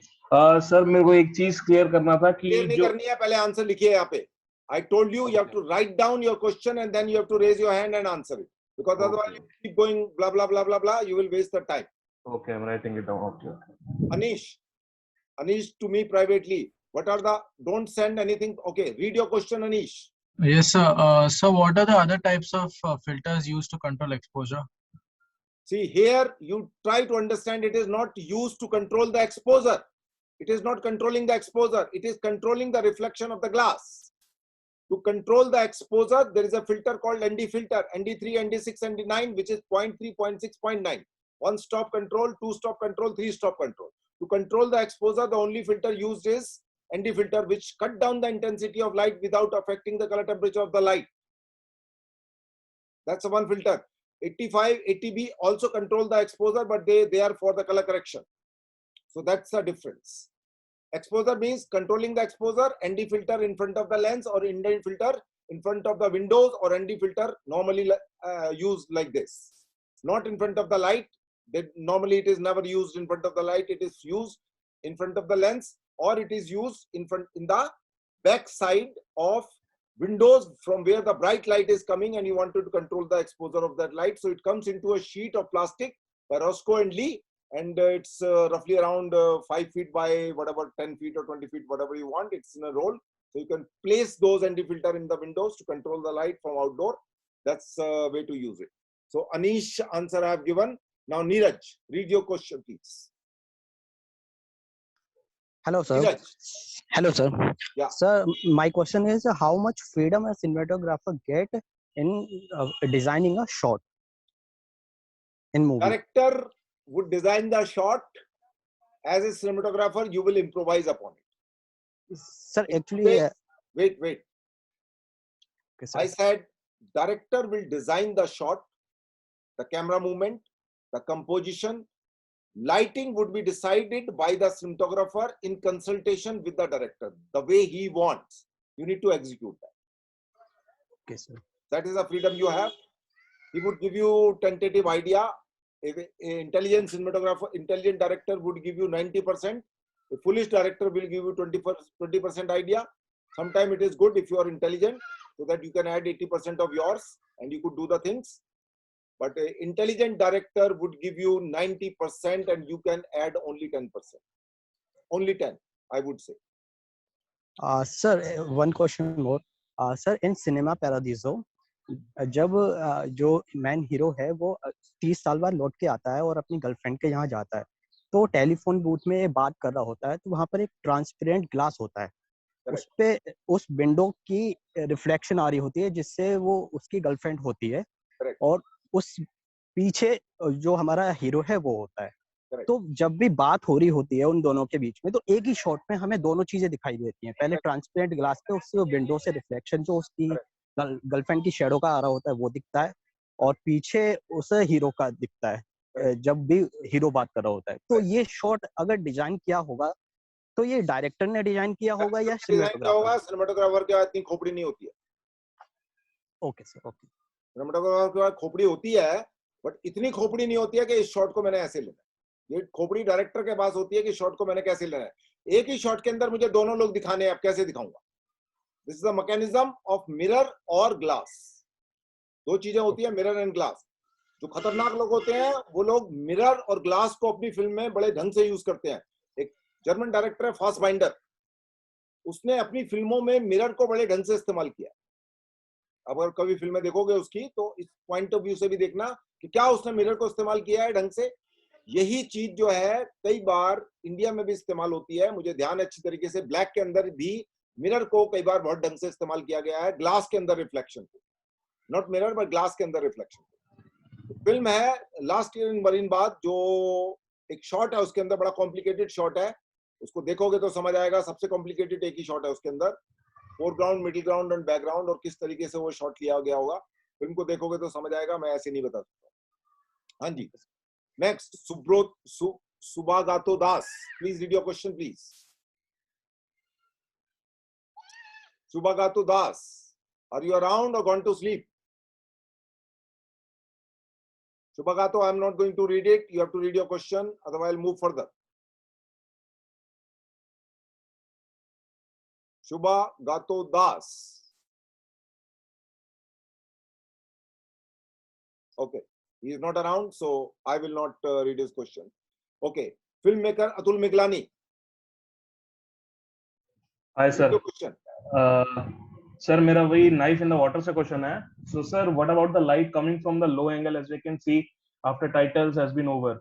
sir मेरे को एक चीज clear करना था कि clear नहीं करनी है, पहले आंसर लिखिए यहाँ पे. I told you, you have to write down your question and then you have to raise your hand and answer it. Because otherwise you keep going blah blah blah blah blah, you will waste the time. Okay, I'm writing it down. Okay. Anish, to me privately, what are the? Don't send anything. Okay, read your question, Anish. Yes, sir. So, what are the other types of filters used to control exposure? See, here you try to understand it is not used to control the exposure. It is not controlling the exposure. It is controlling the reflection of the glass. To control the exposure, there is a filter called ND filter, ND3, ND6, ND9, which is 0.3, 0.6, 0.9. One stop control, two stop control, three stop control. To control the exposure, the only filter used is ND filter, which cut down the intensity of light without affecting the color temperature of the light. That's one filter. 85, 80B also control the exposure, but they are for the color correction. So that's the difference. Exposure means controlling the exposure, ND filter in front of the lens or ND filter in front of the windows, or ND filter normally used like this. Not in front of the light. Normally it is never used in front of the light. It is used in front of the lens, or it is used in the back side of windows from where the bright light is coming and you wanted to control the exposure of that light. So it comes into a sheet of plastic by Roscoe and Lee, and it's roughly around 5 feet by whatever, 10 feet or 20 feet, whatever you want. It's in a roll. So you can place those ND filter in the windows to control the light from outdoor. That's a way to use it. So Anish, answer I have given. Now Neeraj, read your question, please. Hello, sir. Neeraj. Hello, sir. Yeah. Sir, my question is how much freedom a cinematographer get in designing a shot in movie? Director would design the shot. As a cinematographer, you will improvise upon it. Sir, actually, Wait. okay, sir. I said director will design the shot, the camera movement, the composition. Lighting would be decided by the cinematographer in consultation with the director. The way he wants, you need to execute that. Okay, sir. That is the freedom you have. He would give you tentative idea. An intelligent cinematographer, intelligent director would give you 90%. A foolish director will give you 20% idea. Sometimes it is good if you are intelligent, so that you can add 80% of yours and you could do the things. But an intelligent director would give you 90% and you can add only 10%. Only 10, I would say. Sir, one question more. Sir, in Cinema Paradiso, जब जो man hero है वो 30 साल बाद लौट के आता है और अपनी गर्लफ्रेंड के यहाँ जाता है, तो टेलीफोन बूथ में बात कर रहा होता है, तो वहां पर एक ट्रांसपेरेंट ग्लास होता है. उस पे उस विंडो की रिफ्लेक्शन आ रही होती है जिससे वो उसकी गर्लफ्रेंड होती है. और उस पीछे जो हमारा हीरो है वो होता है. तो जब भी बात हो रही होती है उन दोनों के बीच में, तो एक ही शॉट में हमें दोनों चीजें दिखाई देती हैं. पहले ट्रांसपेरेंट ग्लास पे उससे विंडो से रिफ्लेक्शन जो उसकी गर्लफ्रेंड की शेडो का आ रहा होता है वो दिखता है, और पीछे उसे हीरो का दिखता है जब भी हीरो बात कर रहा होता है. तो ये शॉट अगर डिजाइन किया होगा तो ये डायरेक्टर ने डिजाइन किया होगा या सिनेमेटोग्राफर के इतनी खोपड़ी नहीं होती है. Okay sir, okay. सिनेमेटोग्राफर के पास खोपड़ी होती है, बट इतनी खोपड़ी नहीं होती है कि इस शॉट को मैंने ऐसे लेना है. ये खोपड़ी डायरेक्टर के पास होती है कि शॉट को मैंने कैसे लेना है. एक ही शॉट के अंदर मुझे दोनों लोग दिखाने हैं, अब कैसे दिखाऊंगा. This is the mechanism of mirror और ग्लास. दो चीजें होती है, मिरर एंड ग्लास. जो खतरनाक लोग होते हैं वो लोग मिरर और ग्लास को अपनी फिल्म में बड़े ढंग से यूज करते हैं. जर्मन डायरेक्टर है फासबाइंडर, उसने अपनी फिल्मों में मिरर को बड़े ढंग से इस्तेमाल किया। अगर कभी फिल्में देखोगे उसकी तो इस पॉइंट ऑफ व्यू से भी देखना कि क्या उसने मिरर को इस्तेमाल किया है ढंग से। यही चीज जो है कई बार इंडिया में भी इस्तेमाल होती है, मुझे ध्यान अच्छी तरीके से, ब्लैक के अंदर भी मिरर को कई बार बहुत ढंग से इस्तेमाल किया गया है, ग्लास के अंदर रिफ्लेक्शन को, नॉट मिरर बट ग्लास के अंदर रिफ्लेक्शन। फिल्म है लास्ट ईयर इन मरीनबाद, जो एक शॉट है उसके अंदर, बड़ा कॉम्प्लिकेटेड शॉट है, उसको देखोगे तो समझ आएगा, सबसे कॉम्प्लिकेटेड एक ही शॉट है उसके अंदर, foreground, middle ground and background, और किस तरीके से वो शॉट लिया गया होगा, फिल्म को देखोगे तो समझ आएगा, मैं ऐसे नहीं बता सकता। हाँ जी, next Subhagato Das, please read your question please. Subhagato Das, are you around or gone to sleep? Subhagato, I am not going to read it. You have to read your question, otherwise I'll move further. Subhagato Das. Okay, he is not around, so I will not read his question. Okay, filmmaker Atul Miglani. Hi Read sir. your question. Sir मेरा वही knife in the water से question है। So sir, what about the light coming from the low angle, as we can see after titles has been over,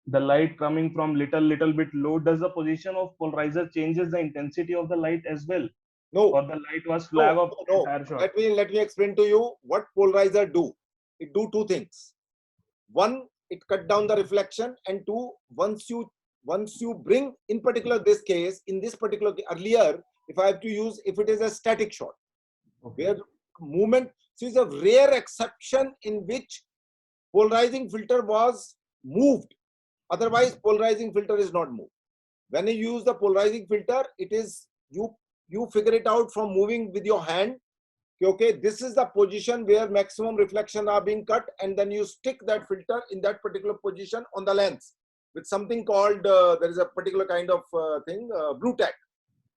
the light coming from little bit low, does the position of polarizer changes the intensity of the light as well, No, or the light was flag of no. entire shot? Let me explain to you what polarizer do. It do two things. One, it cut down the reflection, and two, once you bring, in particular this case, in this particular earlier, if I have to use, if it is a static shot, where movement, so is a rare exception in which polarizing filter was moved. Otherwise, polarizing filter is not moved. When you use the polarizing filter, it is you figure it out from moving with your hand. Okay, this is the position where maximum reflection are being cut, and then you stick that filter in that particular position on the lens with something called there is a particular kind of thing, blue tack.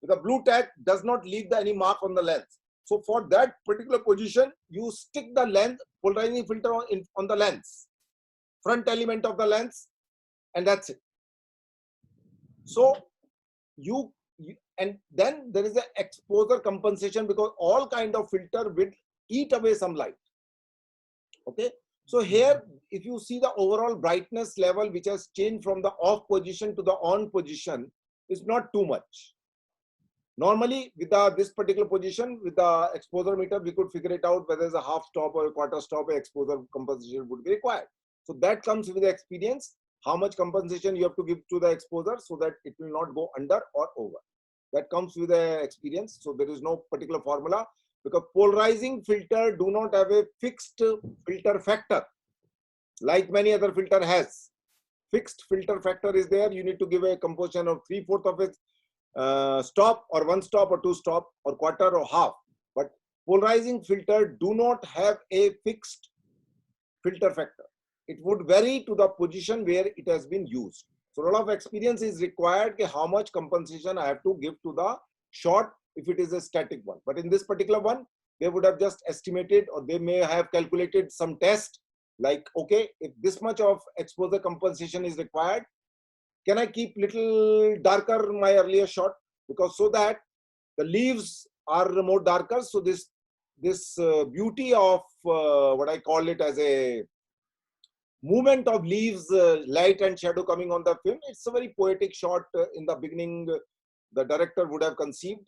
The blue tack does not leave any mark on the lens. So for that particular position, you stick the lens polarizing filter on the lens, front element of the lens, and that's it. So you and then there is an exposure compensation, because all kind of filter will eat away some light. Okay, so here if you see the overall brightness level which has changed from the off position to the on position is not too much. Normally with this particular position, with the exposure meter, we could figure it out whether it's a half stop or a quarter stop, exposure compensation would be required. So that comes with the experience, how much compensation you have to give to the exposure so that it will not go under or over. That comes with the experience. So there is no particular formula, because polarizing filter do not have a fixed filter factor like many other filter has. Fixed filter factor is there. You need to give a composition of 3/4 of its stop, or 1 stop, or 2 stop, or quarter, or half. But polarizing filter do not have a fixed filter factor. It would vary to the position where it has been used. So a lot of experience is required how much compensation I have to give to the shot if it is a static one. But in this particular one, they would have just estimated, or they may have calculated some test like, okay, if this much of exposure compensation is required, can I keep little darker my earlier shot, because so that the leaves are more darker. So this beauty of what I call it as a movement of leaves, light and shadow coming on the film, it's a very poetic shot. In the beginning, the director would have conceived,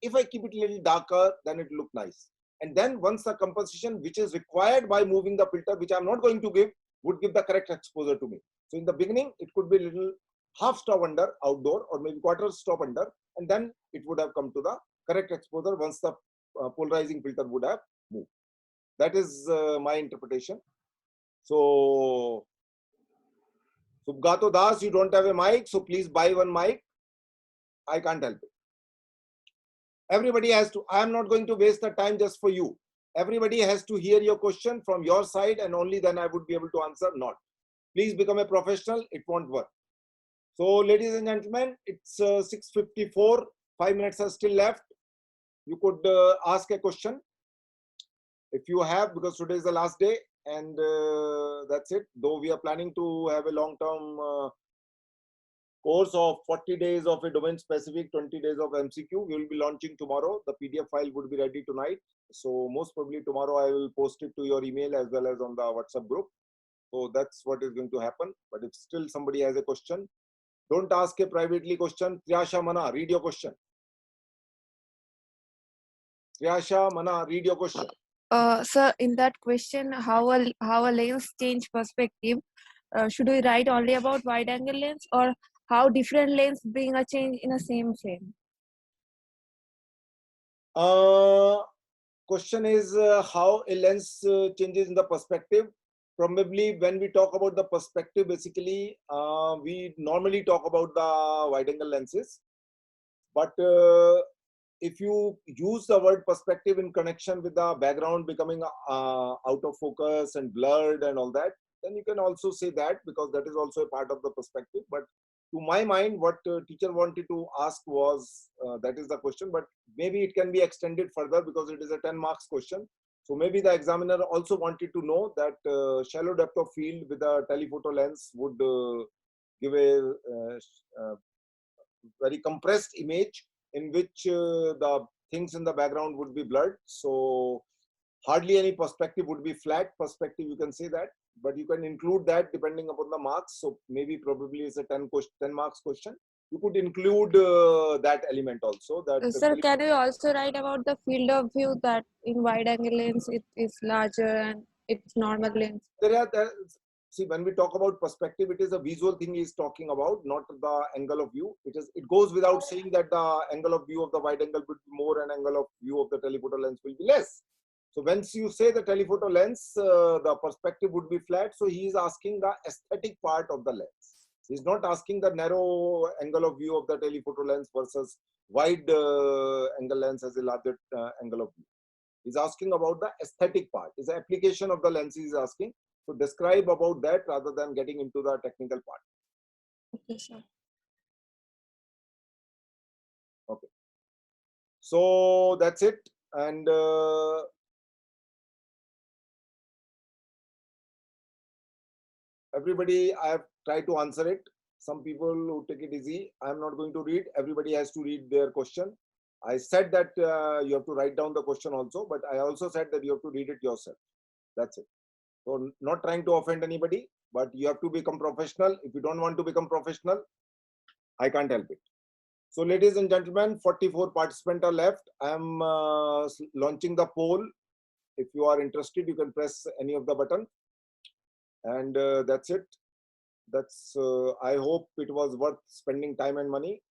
if I keep it a little darker, then it look nice. And then once the composition which is required by moving the filter, which I'm not going to give, would give the correct exposure to me. So in the beginning, it could be a little half stop under outdoor, or maybe quarter stop under, and then it would have come to the correct exposure once the polarizing filter would have moved. That is my interpretation. So Subhagato Das, you don't have a mic, so please buy one mic. I can't help it. Everybody has to, I am not going to waste the time just for you. Everybody has to hear your question from your side, and only then I would be able to answer. Not. Please become a professional, it won't work. So ladies and gentlemen, it's 6:54, 5 minutes are still left. You could ask a question if you have, because today is the last day, and that's it. Though we are planning to have a long-term course of 40 days of a domain specific, 20 days of MCQ. We will be launching tomorrow. The PDF file would be ready tonight. So most probably tomorrow I will post it to your email as well as on the WhatsApp group. So that's what is going to happen. But if still somebody has a question, don't ask a privately question. Triyasha Mana, read your question. Triyasha Mana, read your question. Sir, in that question, how a lens change perspective, should we write only about wide angle lens, or how different lens bring a change in a same frame? Question is how a lens changes in the perspective. Probably when we talk about the perspective, basically we normally talk about the wide angle lenses. But if you use the word perspective in connection with the background becoming out of focus and blurred and all that, then you can also say that, because that is also a part of the perspective. But to my mind, what teacher wanted to ask was, that is the question, but maybe it can be extended further because it is a 10 marks question. So maybe the examiner also wanted to know that shallow depth of field with a telephoto lens would give a very compressed image in which the things in the background would be blurred. So hardly any perspective would be flat perspective, you can say that, but you can include that depending upon the marks. So maybe probably it's a 10 marks question. You could include that element also. That Sir, can you also write about the field of view, that in wide angle lens it is larger and it's normal lens? See, when we talk about perspective, it is a visual thing he's talking about, not the angle of view. It goes without saying that the angle of view of the wide angle would be more and angle of view of the telephoto lens will be less. So once you say the telephoto lens, the perspective would be flat. So he is asking the aesthetic part of the lens. He's not asking the narrow angle of view of the telephoto lens versus wide angle lens as a larger angle of view. He's asking about the aesthetic part. It's the application of the lens he's asking. So describe about that rather than getting into the technical part. Okay, sir. Okay. So that's it. And everybody, I have tried to answer it. Some people who take it easy, I am not going to read. Everybody has to read their question. I said that you have to write down the question also, but I also said that you have to read it yourself. That's it. So not trying to offend anybody, but you have to become professional. If you don't want to become professional, I can't help it. So ladies and gentlemen, 44 participants are left. I am launching the poll. If you are interested, you can press any of the button. And that's it. That's I hope it was worth spending time and money.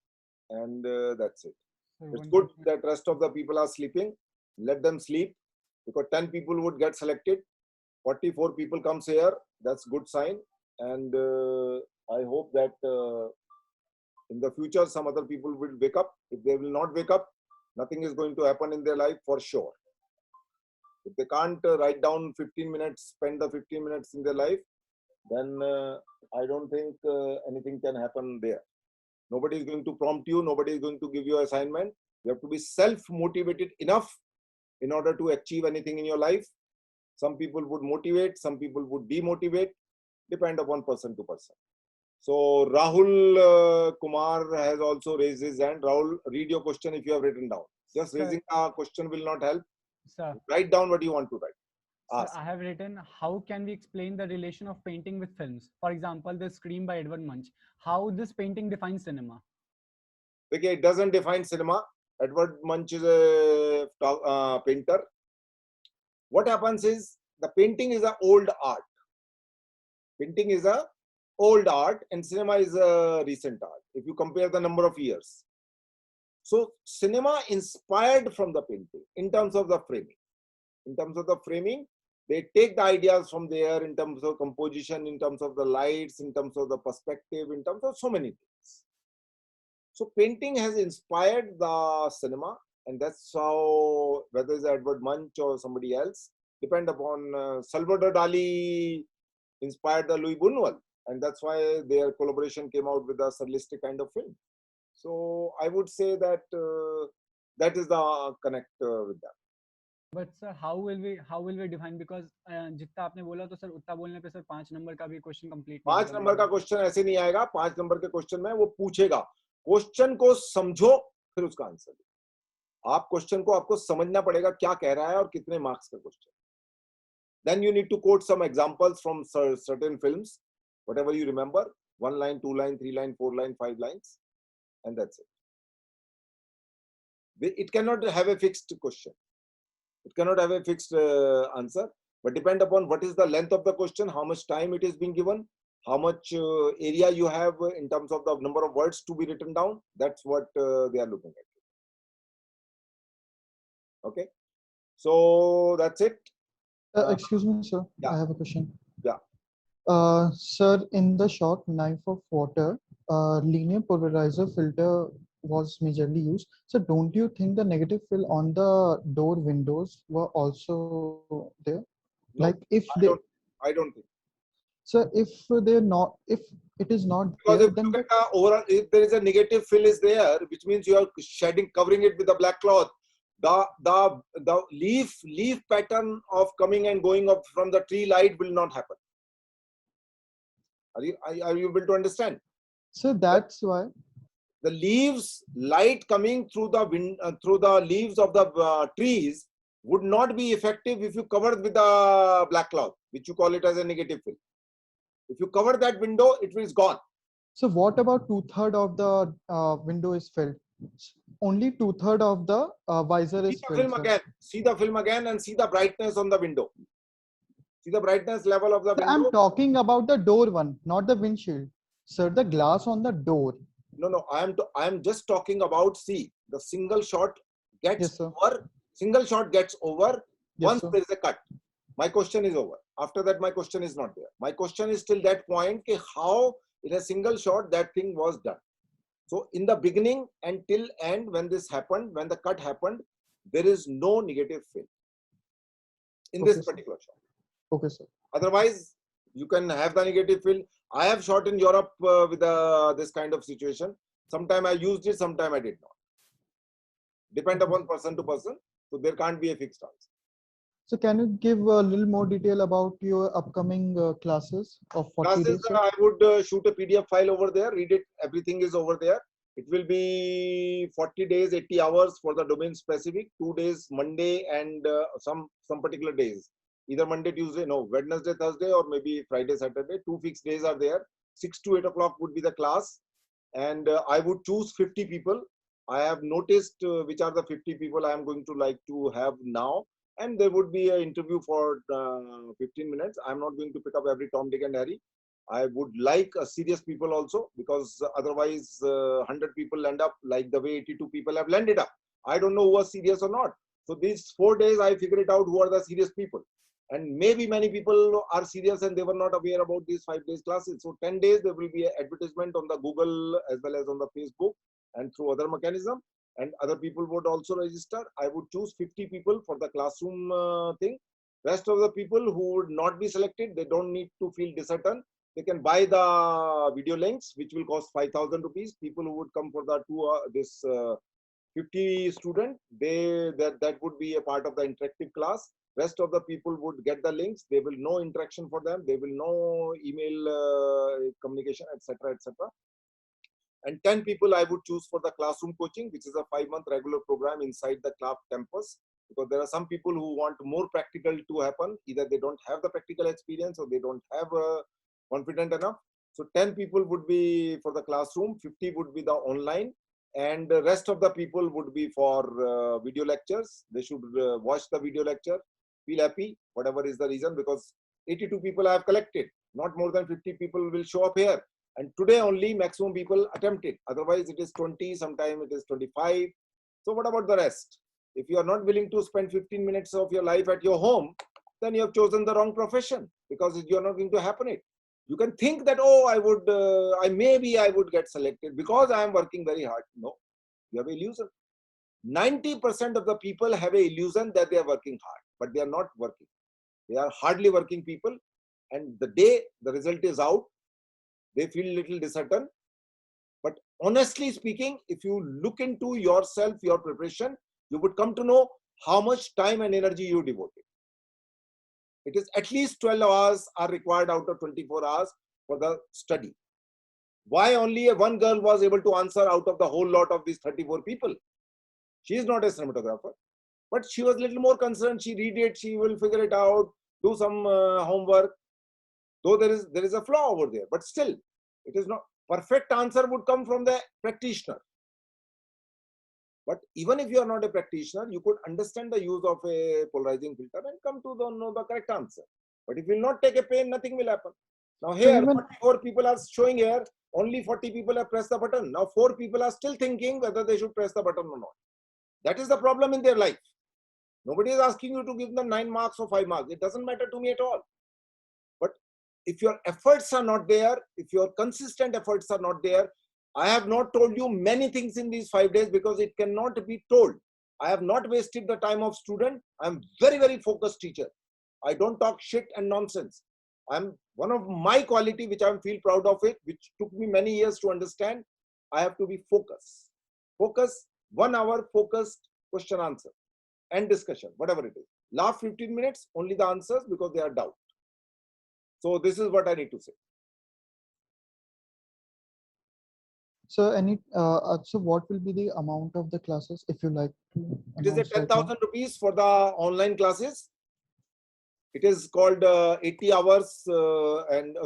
And that's it. It's good that rest of the people are sleeping. Let them sleep, because 10 people would get selected. 44 people comes here. That's good sign. And I hope that in the future, some other people will wake up. If they will not wake up, nothing is going to happen in their life for sure. If they can't write down 15 minutes, spend the 15 minutes in their life, then I don't think anything can happen there. Nobody is going to prompt you. Nobody is going to give you assignment. You have to be self-motivated enough in order to achieve anything in your life. Some people would motivate, some people would demotivate, depend upon person to person. So Rahul Kumar has also raised his hand. Rahul, read your question if you have written down. Just raising a question will not help. Sir, write down what you want to write. sir, I have written, how can we explain the relation of painting with films? For example, The Scream by Edward Munch. How this painting defines cinema? Okay, it doesn't define cinema. Edward Munch is a painter. What happens is, the painting is an old art. Painting is a old art and cinema is a recent art, if you compare the number of years. So cinema inspired from the painting in terms of the framing. In terms of the framing, they take the ideas from there in terms of composition, in terms of the lights, in terms of the perspective, in terms of so many things. So painting has inspired the cinema, and that's how, whether it's Edward Munch or somebody else, depend upon Salvador Dali inspired the Louis Buñuel, and that's why their collaboration came out with a surrealistic kind of film. So I would say that that is the connect with that. But sir, how will we define? Because जितना आपने बोला तो sir उतना बोलने पे sir 5 number का भी question complete नहीं 5 होगा नंबर मेरा। का क्वेश्चन ऐसे नहीं आएगा। 5 नंबर के क्वेश्चन में वो पूछेगा, क्वेश्चन को समझो फिर उसका आंसर दो। आप क्वेश्चन को आपको समझना पड़ेगा क्या कह रहा है और कितने मार्क्स का question. Then you need to quote some examples from certain films, whatever you remember, 1 line, 2 line, 3 line, 4 line, 5 lines, and that's it. It cannot have a fixed question. It cannot have a fixed answer, but depend upon what is the length of the question, how much time it is being given, how much area you have in terms of the number of words to be written down. That's what they are looking at. Okay, so that's it. Excuse me, sir. Yeah. I have a question. Yeah. Sir, in the short knife of water, linear polarizer filter was majorly used. So don't you think the negative fill on the door windows were also there? No, Like if I they, don't think. sir, if they're not, if it is not Because there, if you then look at the overall, if there is a negative fill is there, which means you are shedding, covering it with a black cloth. The leaf pattern of coming and going up from the tree light will not happen. Are you able to understand? so that's why. The leaves light coming through the wind through the leaves of the trees would not be effective if you covered with a black cloth, which you call it as a negative fill. If you cover that window, it is gone. So what about 2/3 of the window is filled? Only 2/3 of the visor See is the filled, film sir. again. See the film again and see the brightness on the window. See the brightness level of the Sir, window. I'm talking about the door one, not the windshield. Sir, the glass on the door. No. I am just talking about. See, the single shot gets Yes, sir. over. Single shot gets over Yes, once sir. there is a cut. My question is over. After that, my question is not there. My question is till that point, कि how in a single shot that thing was done. So in the beginning and till end, when this happened, when the cut happened, there is no negative fill in Okay, this sir. particular shot. Okay, sir. Otherwise, you can have the negative fill. I have shot in Europe with this kind of situation. Sometime I used it, sometime I did not. Depend upon person to person. So there can't be a fixed answer. So can you give a little more detail about your upcoming classes of 40 Classes, days, sir? I would shoot a PDF file over there, read it. Everything is over there. It will be 40 days, 80 hours for the domain specific. 2 days, Monday and some particular days. Either Monday, Tuesday, no, Wednesday, Thursday, or maybe Friday, Saturday. 2 fixed days are there. 6 to 8 o'clock would be the class. And I would choose 50 people. I have noticed which are the 50 people I am going to like to have now. And there would be an interview for 15 minutes. I'm not going to pick up every Tom, Dick and Harry. I would like serious people also, because otherwise 100 people end up like the way 82 people have landed up. I don't know who are serious or not. So these 4 days, I figure it out who are the serious people. And maybe many people are serious and they were not aware about these 5 days classes. So 10 days, there will be an advertisement on the Google as well as on the Facebook and through other mechanism. And other people would also register. I would choose 50 people for the classroom thing. Rest of the people who would not be selected, they don't need to feel disheartened. They can buy the video links, which will cost 5,000 rupees. People who would come for the 50 student, that would be a part of the interactive class. Rest of the people would get the links. There will no interaction for them. There will no email communication, etc., etc. And 10 people I would choose for the classroom coaching, which is a 5-month regular program inside the club campus. Because there are some people who want more practical to happen. Either they don't have the practical experience or they don't have confident enough. So 10 people would be for the classroom, 50 would be the online, and the rest of the people would be for video lectures. They should watch the video lecture, feel happy, whatever is the reason, because 82 people I have collected. Not more than 50 people will show up here. And today only maximum people attempt it. Otherwise it is 20, sometimes it is 25. So what about the rest? If you are not willing to spend 15 minutes of your life at your home, then you have chosen the wrong profession, because you are not going to happen it. You can think that, oh, I would get selected because I am working very hard. No, you have an illusion. 90% of the people have an illusion that they are working hard, but they are not working. They are hardly working people. And the day the result is out, they feel a little disheartened. But honestly speaking, if you look into yourself, your preparation, you would come to know how much time and energy you devoted. It is at least 12 hours are required out of 24 hours for the study. Why only one girl was able to answer out of the whole lot of these 34 people? She is not a cinematographer, but she was a little more concerned. She read it, she will figure it out, do some homework. Though there is a flaw over there, but still, it is not perfect answer would come from the practitioner. But even if you are not a practitioner, you could understand the use of a polarizing filter and come to know the correct answer. But if you will not take a pain, nothing will happen. Now here, 44 people are showing here, only 40 people have pressed the button. Now 4 people are still thinking whether they should press the button or not. That is the problem in their life. Nobody is asking you to give them 9 marks or 5 marks. It doesn't matter to me at all. But if your efforts are not there, if your consistent efforts are not there, I have not told you many things in these 5 days because it cannot be told. I have not wasted the time of student. I am very, very focused teacher. I don't talk shit and nonsense. I'm one of my quality, which I feel proud of it, which took me many years to understand. I have to be focused. Focus, 1 hour focused question answer and discussion, whatever it is. Last 15 minutes, only the answers because they are doubt. So this is what I need to say. So so what will be the amount of the classes if you like to? It is a 10,000 rupees for the online classes. It is called 80 hours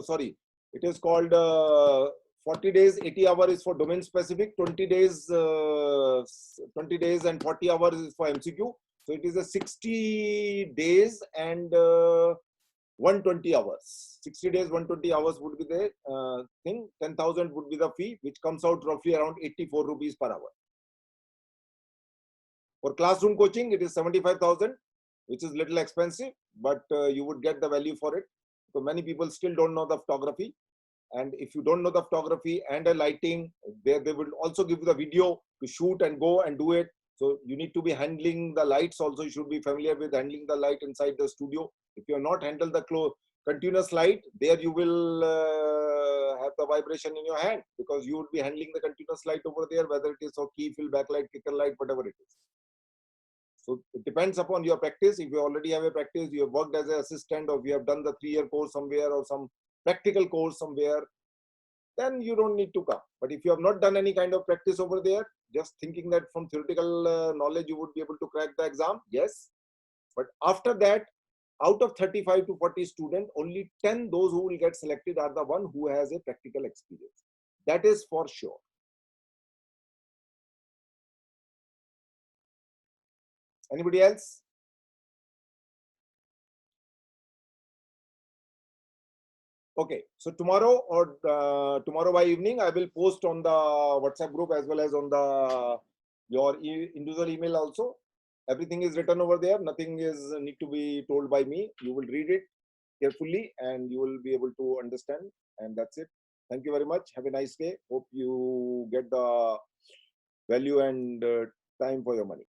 sorry, it is called 40 days, 80 hours is for domain specific, 20 days and 40 hours is for MCQ. So it is a 60 days and 120 hours. 60 days, 120 hours would be the thing. 10,000 would be the fee, which comes out roughly around 84 rupees per hour. For classroom coaching, it is 75,000, which is little expensive, but you would get the value for it. So many people still don't know the photography. And if you don't know the photography and the lighting, they will also give you the video to shoot and go and do it. So you need to be handling the lights also. You should be familiar with handling the light inside the studio. If you are not handle the continuous light, there you will have the vibration in your hand because you would be handling the continuous light over there, whether it is for key, fill, backlight, kicker light, whatever it is. So it depends upon your practice. If you already have a practice, you have worked as an assistant, or you have done the 3-year course somewhere or some practical course somewhere, then you don't need to come. But if you have not done any kind of practice over there, just thinking that from theoretical knowledge you would be able to crack the exam, yes. But after that, out of 35 to 40 students, only 10 those who will get selected are the one who has a practical experience. That is for sure. Anybody else? Okay, so tomorrow or tomorrow by evening, I will post on the WhatsApp group as well as on the your individual email also. Everything is written over there. Nothing is need to be told by me. You will read it carefully and you will be able to understand. And that's it. Thank you very much. Have a nice day. Hope you get the value and time for your money.